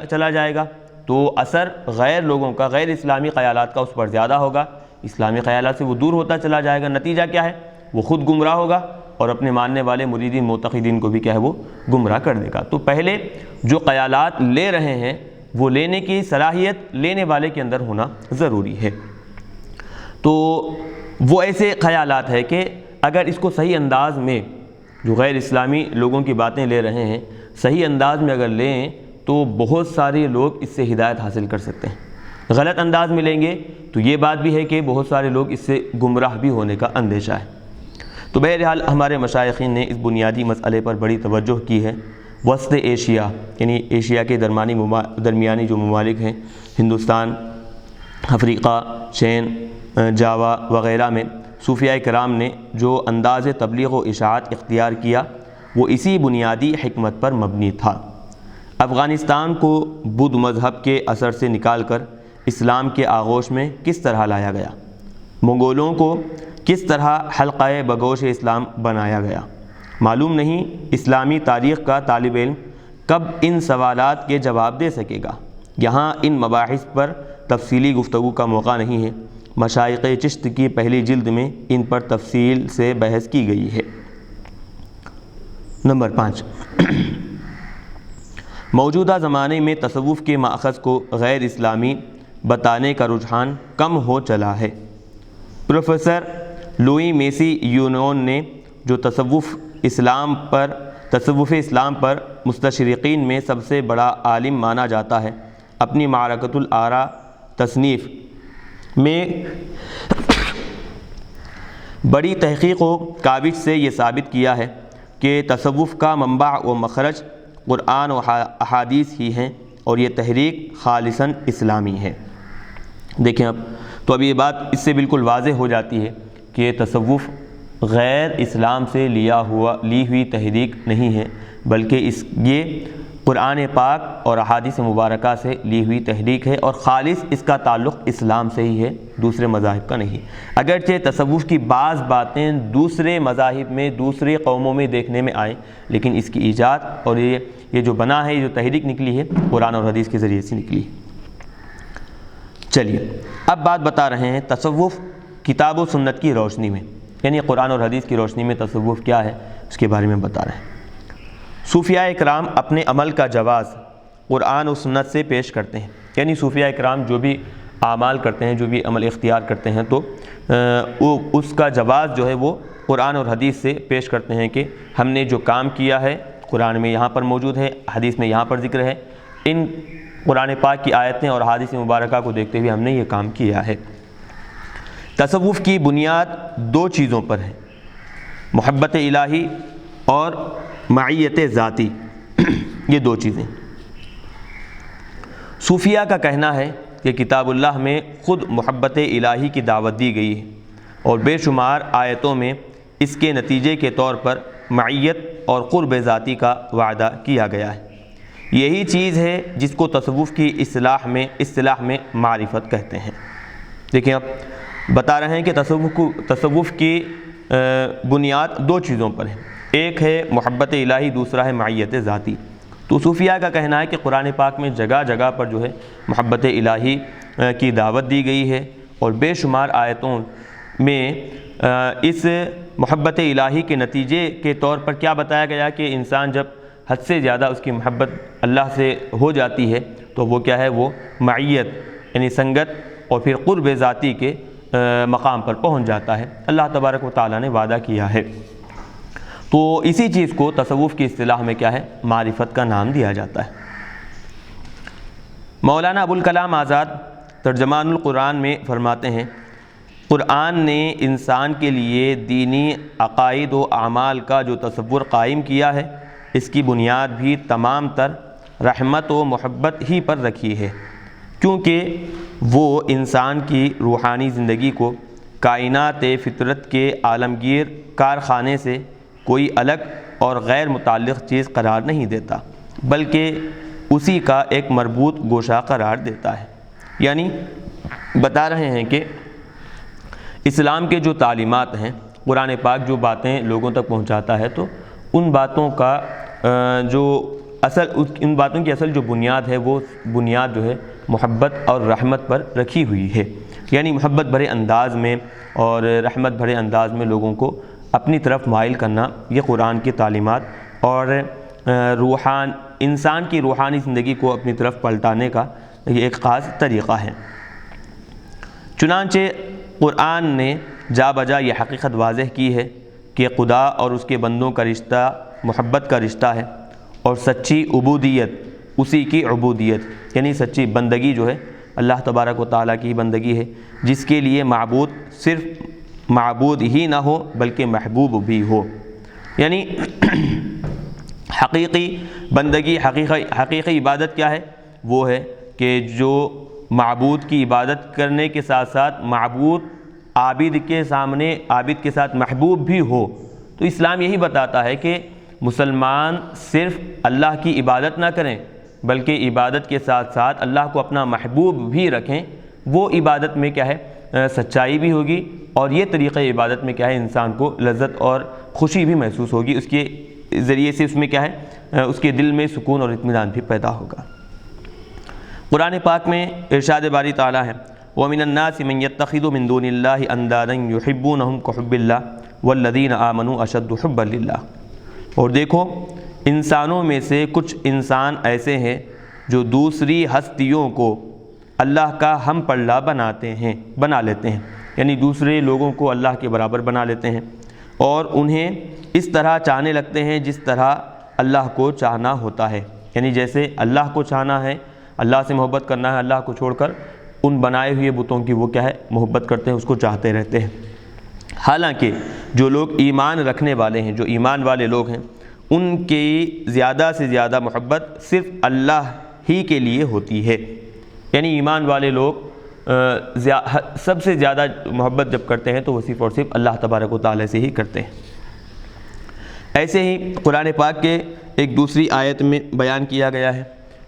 Speaker 1: چلا جائے گا، تو اثر غیر لوگوں کا، غیر اسلامی خیالات کا اس پر زیادہ ہوگا، اسلامی خیالات سے وہ دور ہوتا چلا جائے گا۔ نتیجہ کیا ہے؟ وہ خود گمراہ ہوگا اور اپنے ماننے والے مریدین معتقدین کو بھی کیا ہے وہ گمراہ کر دے گا۔ تو پہلے جو خیالات لے رہے ہیں وہ لینے کی صلاحیت لینے والے کے اندر ہونا ضروری ہے۔ تو وہ ایسے خیالات ہے کہ اگر اس کو صحیح انداز میں، جو غیر اسلامی لوگوں کی باتیں لے رہے ہیں، صحیح انداز میں اگر لیں تو بہت سارے لوگ اس سے ہدایت حاصل کر سکتے ہیں۔ غلط انداز میں لیں گے تو یہ بات بھی ہے کہ بہت سارے لوگ اس سے گمراہ بھی ہونے کا اندیشہ ہے۔ تو بہرحال ہمارے مشائخین نے اس بنیادی مسئلے پر بڑی توجہ کی ہے۔ وسط ایشیا یعنی ایشیا کے درمیانی جو ممالک ہیں، ہندوستان، افریقہ، چین، جاوا وغیرہ میں صوفیاء کرام نے جو انداز تبلیغ و اشاعت اختیار کیا وہ اسی بنیادی حکمت پر مبنی تھا۔ افغانستان کو بدھ مذہب کے اثر سے نکال کر اسلام کے آغوش میں کس طرح لایا گیا، منگولوں کو کس طرح حلقہ بگوش اسلام بنایا گیا، معلوم نہیں اسلامی تاریخ کا طالب علم کب ان سوالات کے جواب دے سکے گا۔ یہاں ان مباحث پر تفصیلی گفتگو کا موقع نہیں ہے۔ مشائخ چشت کی پہلی جلد میں ان پر تفصیل سے بحث کی گئی ہے۔ نمبر 5، موجودہ زمانے میں تصوف کے ماخذ کو غیر اسلامی بتانے کا رجحان کم ہو چلا ہے۔ پروفیسر لوئی میسی یونون نے جو تصوف اسلام پر مستشرقین میں سب سے بڑا عالم مانا جاتا ہے، اپنی معرکۃ الآراء تصنیف میں بڑی تحقیق و کاوش سے یہ ثابت کیا ہے کہ تصوف کا منبع و مخرج قرآن و احادیث ہی ہیں اور یہ تحریک خالصاً اسلامی ہے۔ دیکھیں اب یہ بات اس سے بالکل واضح ہو جاتی ہے کہ تصوف غیر اسلام سے لی ہوئی تحریک نہیں ہے، بلکہ یہ قرآن پاک اور احادیث مبارکہ سے لی ہوئی تحریک ہے، اور خالص اس کا تعلق اسلام سے ہی ہے، دوسرے مذاہب کا نہیں۔ اگرچہ تصوف کی بعض باتیں دوسرے مذاہب میں، دوسرے قوموں میں دیکھنے میں آئیں، لیکن اس کی ایجاد اور یہ جو بنا ہے، یہ جو تحریک نکلی ہے، قرآن اور حدیث کے ذریعے سے نکلی ہے۔ چلیے اب بات بتا رہے ہیں تصوف کتاب و سنت کی روشنی میں، یعنی قرآن اور حدیث کی روشنی میں تصوف کیا ہے اس کے بارے میں بتا رہے ہیں۔ صوفیاء کرام اپنے عمل کا جواز قرآن و سنت سے پیش کرتے ہیں، یعنی صوفیاء کرام جو بھی اعمال کرتے ہیں، جو بھی عمل اختیار کرتے ہیں، تو اس کا جواز جو ہے وہ قرآن اور حدیث سے پیش کرتے ہیں کہ ہم نے جو کام کیا ہے قرآن میں یہاں پر موجود ہے، حدیث میں یہاں پر ذکر ہے، ان قرآن پاک کی آیتیں اور احادیث مبارکہ کو دیکھتے ہوئے ہم نے یہ کام کیا ہے۔ تصوف کی بنیاد دو چیزوں پر ہے، محبت الہی اور معیت ذاتی، یہ دو چیزیں۔ صوفیہ کا کہنا ہے کہ کتاب اللہ میں خود محبت الہی کی دعوت دی گئی ہے اور بے شمار آیتوں میں اس کے نتیجے کے طور پر معیت اور قرب ذاتی کا وعدہ کیا گیا ہے۔ یہی چیز ہے جس کو تصوف کی اصطلاح میں معرفت کہتے ہیں۔ دیکھیں اب بتا رہے ہیں کہ تصوف کی بنیاد دو چیزوں پر ہے، ایک ہے محبت الہی، دوسرا ہے معیت ذاتی۔ تو صوفیہ کا کہنا ہے کہ قرآن پاک میں جگہ جگہ پر جو ہے محبت الہی کی دعوت دی گئی ہے اور بے شمار آیتوں میں اس محبت الہی کے نتیجے کے طور پر کیا بتایا گیا کہ انسان جب حد سے زیادہ اس کی محبت اللہ سے ہو جاتی ہے تو وہ کیا ہے، وہ معیت یعنی سنگت اور پھر قرب ذاتی کے مقام پر پہنچ جاتا ہے۔ اللہ تبارک و تعالیٰ نے وعدہ کیا ہے، تو اسی چیز کو تصوف کی اصطلاح میں کیا ہے، معرفت کا نام دیا جاتا ہے۔ مولانا ابوالکلام آزاد ترجمان القرآن میں فرماتے ہیں، قرآن نے انسان کے لیے دینی عقائد و اعمال کا جو تصور قائم کیا ہے، اس کی بنیاد بھی تمام تر رحمت و محبت ہی پر رکھی ہے، کیونکہ وہ انسان کی روحانی زندگی کو کائنات فطرت کے عالمگیر کارخانے سے کوئی الگ اور غیر متعلق چیز قرار نہیں دیتا، بلکہ اسی کا ایک مربوط گوشہ قرار دیتا ہے۔ یعنی بتا رہے ہیں کہ اسلام کے جو تعلیمات ہیں، قرآن پاک جو باتیں لوگوں تک پہنچاتا ہے، تو ان باتوں کا ان باتوں کی اصل جو بنیاد ہے، وہ بنیاد جو ہے محبت اور رحمت پر رکھی ہوئی ہے۔ یعنی محبت بھرے انداز میں اور رحمت بھرے انداز میں لوگوں کو اپنی طرف مائل کرنا، یہ قرآن کی تعلیمات اور انسان کی روحانی زندگی کو اپنی طرف پلٹانے کا یہ ایک خاص طریقہ ہے۔ چنانچہ قرآن نے جا بجا یہ حقیقت واضح کی ہے کہ خدا اور اس کے بندوں کا رشتہ محبت کا رشتہ ہے، اور سچی عبودیت اسی کی عبودیت یعنی سچی بندگی جو ہے اللہ تبارک و تعالیٰ کی بندگی ہے، جس کے لیے معبود صرف معبود ہی نہ ہو بلکہ محبوب بھی ہو۔ یعنی حقیقی بندگی، حقیقی عبادت کیا ہے؟ وہ ہے کہ جو معبود کی عبادت کرنے کے ساتھ ساتھ معبود عابد کے ساتھ محبوب بھی ہو۔ تو اسلام یہی بتاتا ہے کہ مسلمان صرف اللہ کی عبادت نہ کریں بلکہ عبادت کے ساتھ ساتھ اللہ کو اپنا محبوب بھی رکھیں، وہ عبادت میں کیا ہے، سچائی بھی ہوگی، اور یہ طریقہ عبادت میں کیا ہے، انسان کو لذت اور خوشی بھی محسوس ہوگی، اس کے ذریعے سے اس میں کیا ہے، اس کے دل میں سکون اور اطمینان بھی پیدا ہوگا۔ قرآن پاک میں ارشاد باری تعالیٰ ہے، وَمِنَ النَّاسِ مَن يَتَّخِذُ مِن دُونِ اللَّهِ أَندَادًا يُحِبُّونَهُمْ كَحُبِّ اللَّهِ وَالَّذِينَ آمَنُوا أَشَدُّ حُبًّا لِلَّهِ۔ اور دیکھو انسانوں میں سے کچھ انسان ایسے ہیں جو دوسری ہستیوں کو اللہ کا ہم پلہ بنا لیتے ہیں، یعنی دوسرے لوگوں کو اللہ کے برابر بنا لیتے ہیں اور انہیں اس طرح چاہنے لگتے ہیں جس طرح اللہ کو چاہنا ہوتا ہے۔ یعنی جیسے اللہ کو چاہنا ہے، اللہ سے محبت کرنا ہے، اللہ کو چھوڑ کر ان بنائے ہوئے بتوں کی وہ کیا ہے، محبت کرتے ہیں، اس کو چاہتے رہتے ہیں۔ حالانکہ جو لوگ ایمان رکھنے والے ہیں، جو ایمان والے لوگ ہیں، ان کی زیادہ سے زیادہ محبت صرف اللہ ہی کے لیے ہوتی ہے۔ یعنی ایمان والے لوگ سب سے زیادہ محبت جب کرتے ہیں تو وہ صرف اور صرف اللہ تبارک و تعالیٰ سے ہی کرتے ہیں۔ ایسے ہی قرآن پاک کے ایک دوسری آیت میں بیان کیا گیا ہے،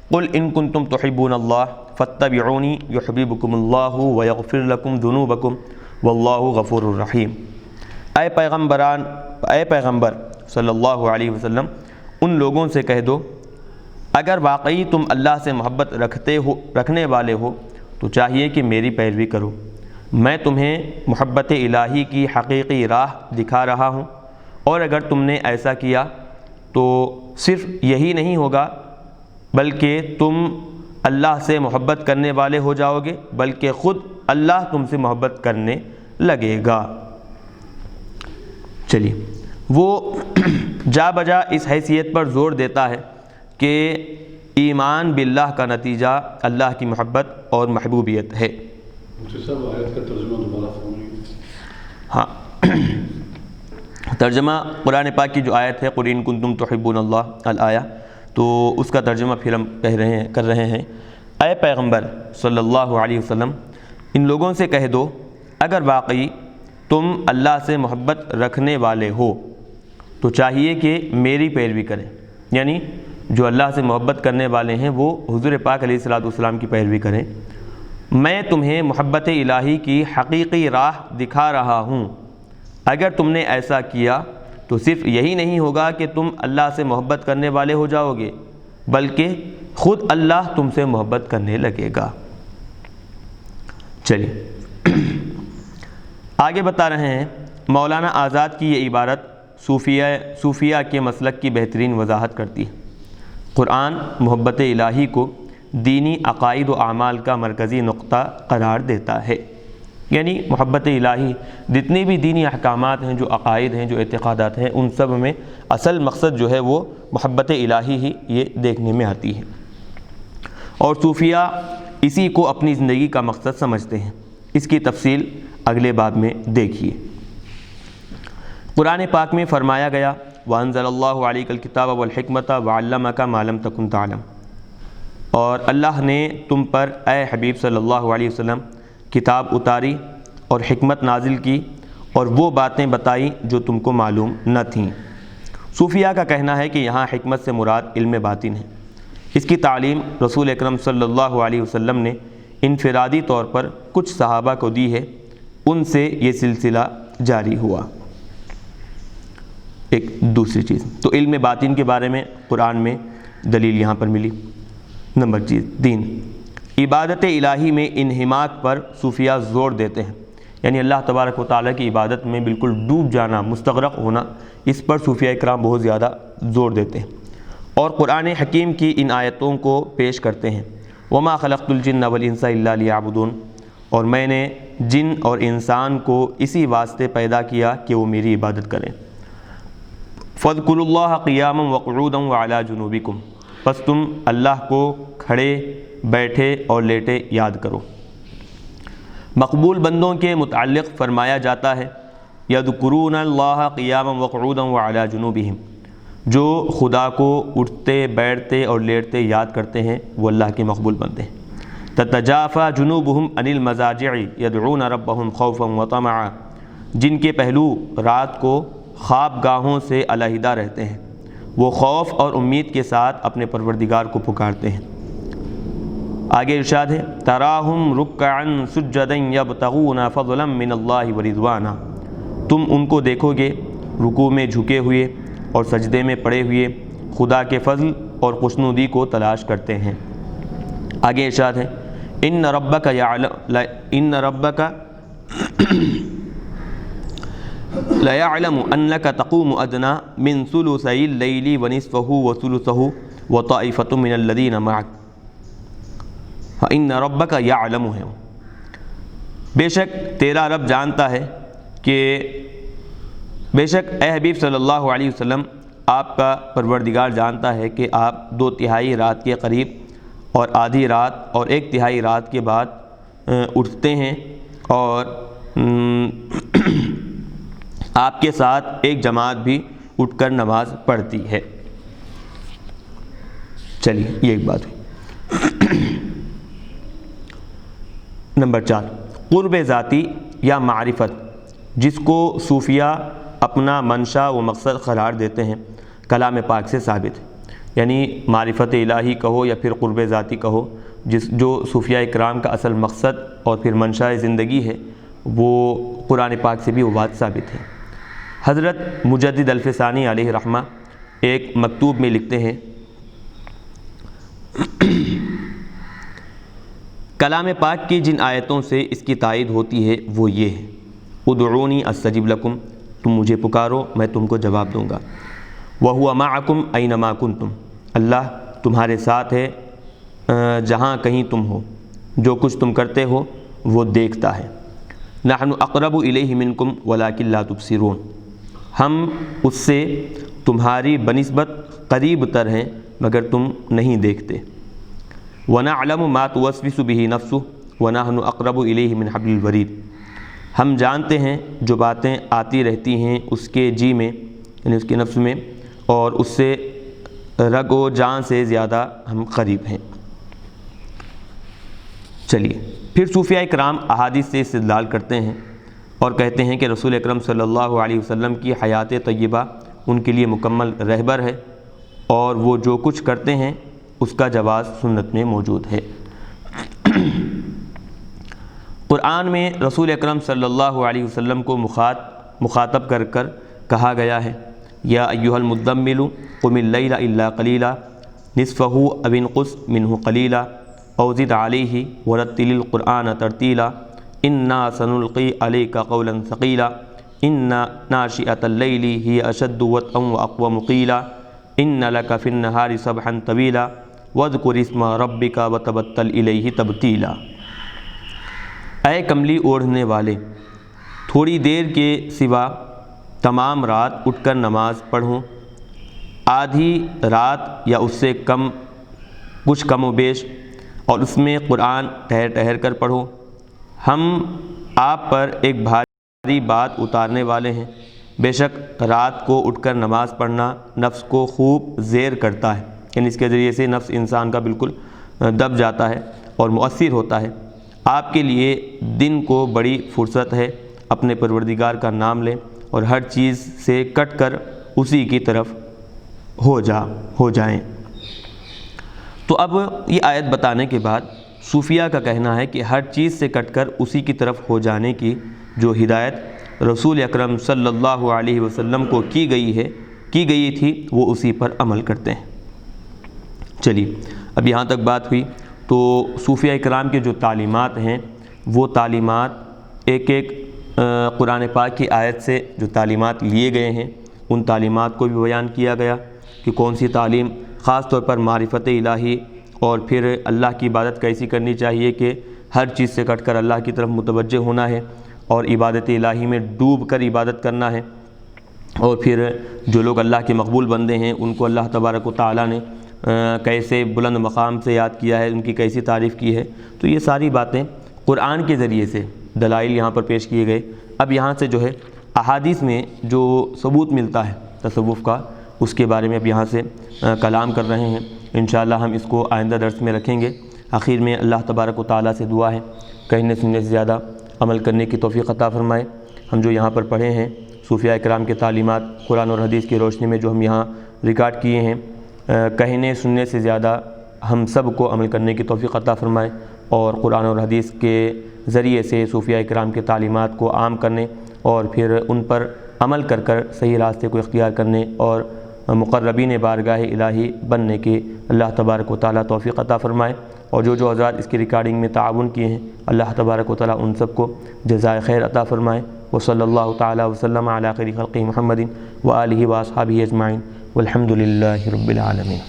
Speaker 1: قُلْ إِن كُنتُمْ تُحِبُّونَ اللَّهَ فَاتَّبِعُونِي يُحْبِبْكُمُ اللَّهُ وَيَغْفِرْ لَكُمْ ذُنُوبَكُمْ وَاللَّهُ غَفُورٌ رَحِيمٌ۔ اے پیغمبر صلی اللہ علیہ وسلم، ان لوگوں سے کہہ دو اگر واقعی تم اللہ سے محبت رکھنے والے ہو تو چاہیے کہ میری پیروی کرو، میں تمہیں محبت الہی کی حقیقی راہ دکھا رہا ہوں، اور اگر تم نے ایسا کیا تو صرف یہی نہیں ہوگا بلکہ تم اللہ سے محبت کرنے والے ہو جاؤ گے، بلکہ خود اللہ تم سے محبت کرنے لگے گا۔ چلیے، وہ جا بجا اس حیثیت پر زور دیتا ہے کہ ایمان باللہ کا نتیجہ اللہ کی محبت اور محبوبیت ہے۔
Speaker 2: صاحب آیت کا ترجمہ دوبارہ فرمائیے۔
Speaker 1: ہاں، ترجمہ قرآن پاک کی جو آیت ہے قُلْ إِن كُنتُمْ تُحِبُّونَ اللَّهَ الآیہ، تو اس کا ترجمہ پھر ہم کر رہے ہیں، اے پیغمبر صلی اللہ علیہ وسلم ان لوگوں سے کہہ دو اگر واقعی تم اللہ سے محبت رکھنے والے ہو تو چاہیے کہ میری پیروی کریں، یعنی جو اللہ سے محبت کرنے والے ہیں وہ حضور پاک علیہ الصلوۃ والسلام کی پیروی کریں۔ میں تمہیں محبت الہی کی حقیقی راہ دکھا رہا ہوں، اگر تم نے ایسا کیا تو صرف یہی نہیں ہوگا کہ تم اللہ سے محبت کرنے والے ہو جاؤ گے بلکہ خود اللہ تم سے محبت کرنے لگے گا۔ چلیے آگے بتا رہے ہیں، مولانا آزاد کی یہ عبارت صوفیہ کے مسلک کی بہترین وضاحت کرتی ہے۔ قرآن محبت الہی کو دینی عقائد و اعمال کا مرکزی نقطہ قرار دیتا ہے، یعنی محبت الہی جتنی بھی دینی احکامات ہیں، جو عقائد ہیں، جو اعتقادات ہیں، ان سب میں اصل مقصد جو ہے وہ محبت الہی ہی یہ دیکھنے میں آتی ہے، اور صوفیہ اسی کو اپنی زندگی کا مقصد سمجھتے ہیں۔ اس کی تفصیل اگلے باب میں دیکھیے۔ قرآن پاک میں فرمایا گیا وَأَنزَلَ اللَّهُ عَلَيْكَ الْكِتَابَ وَالْحِكْمَةَ وَعَلَّمَكَ مَا لَمْ تَكُنْ تَعْلَمُ، اور اللہ نے تم پر اے حبیب صلی اللہ علیہ وسلم کتاب اتاری اور حکمت نازل کی اور وہ باتیں بتائی جو تم کو معلوم نہ تھیں۔ صوفیہ کا کہنا ہے کہ یہاں حکمت سے مراد علم باطن ہے۔ اس کی تعلیم رسول اکرم صلی اللہ علیہ وسلم نے انفرادی طور پر کچھ صحابہ کو دی ہے، ان سے یہ سلسلہ جاری ہوا۔ ایک دوسری چیز تو علم باطن کے بارے میں قرآن میں دلیل یہاں پر ملی۔ نمبر چیز دین، عبادت الہی میں انہماک پر صوفیہ زور دیتے ہیں، یعنی اللہ تبارک و تعالیٰ کی عبادت میں بالکل ڈوب جانا، مستغرق ہونا، اس پر صوفیہ کرام بہت زیادہ زور دیتے ہیں، اور قرآن حکیم کی ان آیتوں کو پیش کرتے ہیں وَمَا خَلَقْتُ الْجِنَّ وَالْإِنسَ إِلَّا لِيَعْبُدُونَ، اور میں نے جن اور انسان کو اسی واسطے پیدا کیا کہ وہ میری عبادت کریں۔ فَاذْكُرُوا اللَّهَ قِيَامًا وَقُعُودًا وَعَلَىٰ جُنُوبِكُمْ، پس تم اللہ کو کھڑے، بیٹھے اور لیٹے یاد کرو۔ مقبول بندوں کے متعلق فرمایا جاتا ہے يَذْكُرُونَ اللَّهَ قِيَامًا وَقُعُودًا وَعَلَىٰ جُنُوبِهِمْ، جو خدا کو اٹھتے، بیٹھتے اور لیٹتے یاد کرتے ہیں وہ اللہ کے مقبول بندے ہیں۔ تَتَجَافَىٰ جُنُوبُهُمْ عَنِ الْمَضَاجِعِ يَدْعُونَ رَبَّهُمْ خَوْفًا وَطَمَعًا، جن کے پہلو رات کو خواب گاہوں سے علیحدہ رہتے ہیں، وہ خوف اور امید کے ساتھ اپنے پروردگار کو پکارتے ہیں۔ آگے ارشاد ہے تَرَاهُمْ رُكَّعًا سُجَّدًا يَبْتَغُونَ فَضْلًا مِّنَ اللَّهِ وَرِضْوَانًا، تم ان کو دیکھو گے رکوع میں جھکے ہوئے اور سجدے میں پڑے ہوئے خدا کے فضل اور خوشنودی کو تلاش کرتے ہیں۔ آگے ارشاد ہے ان ربک لَيَعْلَمُ أَنَّكَ تَقُومُ أَدْنَىٰ مِنْ ثُلُثَيِ اللَّيْلِ وَنِصْفَهُ وَثُلُثَهُ وَطَائِفَةٌ مِّنَ الَّذِينَ مَعَكَ وَإِنَّ رَبَّكَ يَعْلَمُ ہے، بے شک تیرا رب جانتا ہے کہ بے شک اے حبیب صلی اللہ علیہ وسلم آپ کا پروردگار جانتا ہے کہ آپ 2/3 رات کے قریب اور آدھی رات اور 1/3 رات کے بعد اٹھتے ہیں اور آپ کے ساتھ ایک جماعت بھی اٹھ کر نماز پڑھتی ہے۔ چلیے یہ ایک بات ہوئی۔ نمبر 4 قرب ذاتی یا معرفت، جس کو صوفیہ اپنا منشا و مقصد قرار دیتے ہیں، کلام پاک سے ثابت ہے، یعنی معرفت الہی کہو یا پھر قرب ذاتی کہو، جو صوفیہ اکرام کا اصل مقصد اور پھر منشا زندگی ہے، وہ قرآن پاک سے بھی وہ بات ثابت ہے۔ حضرت مجدد الفسانی علیہ رحمہ ایک مکتوب میں لکھتے ہیں کلام پاک کی جن آیتوں سے اس کی تائید ہوتی ہے وہ یہ ہے ادعونی استجب لکم، تم مجھے پکارو میں تم کو جواب دوں گا۔ وہو معکم اینما کنتم، اللہ تمہارے ساتھ ہے جہاں کہیں تم ہو، جو کچھ تم کرتے ہو وہ دیکھتا ہے۔ نحن اقرب الیہ منکم ولکن لا تبصرون، ہم اس سے تمہاری بنسبت قریب تر ہیں مگر تم نہیں دیکھتے۔ وَنَعْلَمُ مَا تُوَسْوِسُ بِهِ نَفْسُهُ وَنَحْنُ أَقْرَبُ إِلَيْهِ مِنْ حَبْلِ الْوَرِيدِ، ہم جانتے ہیں جو باتیں آتی رہتی ہیں اس کے جی میں، یعنی اس کے نفس میں، اور اس سے رگ و جان سے زیادہ ہم قریب ہیں۔ چلیے پھر صوفیہ کرام احادیث سے استدلال کرتے ہیں اور کہتے ہیں کہ رسول اکرم صلی اللہ علیہ وسلم کی حیات طیبہ ان کے لیے مکمل رہبر ہے اور وہ جو کچھ کرتے ہیں اس کا جواز سنت میں موجود ہے۔ قرآن میں رسول اکرم صلی اللہ علیہ وسلم کو مخاطب کر کر کہا گیا ہے، یا ایھا المزمل قم اللیل الا قلیلا نصفہ او انقص منہ قلیلا او زد علیہ ورتل القرآن ترتیلا انا سنلقی علیک قولا ثقیلا ان ناشئۃ اللیل ہی اشد وطئا واقوم قیلا ان لک فی النہار سبحا طویلا واذکر اسم ربک وتبتل الیہ تبتیلا۔ اے کملی اوڑھنے والے، تھوڑی دیر کے سوا تمام رات اٹھ کر نماز پڑھو، آدھی رات یا اس سے کم کچھ کم و بیش، اور اس میں قرآن ٹھہر ٹھہر کر پڑھو۔ ہم آپ پر ایک بھاری بات اتارنے والے ہیں، بے شک رات کو اٹھ کر نماز پڑھنا نفس کو خوب زیر کرتا ہے، یعنی اس کے ذریعے سے نفس انسان کا بالکل دب جاتا ہے اور مؤثر ہوتا ہے۔ آپ کے لیے دن کو بڑی فرصت ہے، اپنے پروردگار کا نام لیں اور ہر چیز سے کٹ کر اسی کی طرف ہو جائیں۔ تو اب یہ آیت بتانے کے بعد صوفیہ کا کہنا ہے کہ ہر چیز سے کٹ کر اسی کی طرف ہو جانے کی جو ہدایت رسول اکرم صلی اللہ علیہ وسلم کو کی گئی تھی وہ اسی پر عمل کرتے ہیں۔ چلیے اب یہاں تک بات ہوئی تو صوفیہ کرام کے جو تعلیمات ہیں وہ تعلیمات ایک ایک قرآن پاک کی آیت سے جو تعلیمات لیے گئے ہیں ان تعلیمات کو بھی بیان کیا گیا کہ کون سی تعلیم خاص طور پر معرفت الہی اور پھر اللہ کی عبادت کیسی کرنی چاہیے کہ ہر چیز سے کٹ کر اللہ کی طرف متوجہ ہونا ہے اور عبادت الہی میں ڈوب کر عبادت کرنا ہے، اور پھر جو لوگ اللہ کے مقبول بندے ہیں ان کو اللہ تبارک و تعالیٰ نے کیسے بلند مقام سے یاد کیا ہے، ان کی کیسی تعریف کی ہے۔ تو یہ ساری باتیں قرآن کے ذریعے سے دلائل یہاں پر پیش کیے گئے۔ اب یہاں سے جو ہے احادیث میں جو ثبوت ملتا ہے تصوف کا اس کے بارے میں اب یہاں سے کلام کر رہے ہیں۔ انشاءاللہ ہم اس کو آئندہ درس میں رکھیں گے۔ آخر میں اللہ تبارک و تعالیٰ سے دعا ہے کہنے سننے سے زیادہ عمل کرنے کی توفیق عطا فرمائے۔ ہم جو یہاں پر پڑھے ہیں صوفیہ کرام کے تعلیمات قرآن اور حدیث کی روشنی میں جو ہم یہاں ریکارڈ کیے ہیں، کہنے سننے سے زیادہ ہم سب کو عمل کرنے کی توفیق عطا فرمائے اور قرآن اور حدیث کے ذریعے سے صوفیہ کرام کے تعلیمات کو عام کرنے اور پھر ان پر عمل کر کر صحیح راستے کو اختیار کرنے اور مقربین بارگاہ الہی بننے کی اللہ تبارک و تعالیٰ توفیق عطا فرمائے۔ اور جو حضرات اس کی ریکارڈنگ میں تعاون کیے ہیں اللہ تبارک و تعالیٰ ان سب کو جزائے خیر عطا فرمائے۔ وصلی اللہ تعالیٰ وسلم علی خیر خلق محمد وآلہ واصحابہ اجمعین والحمد للہ رب العالمین۔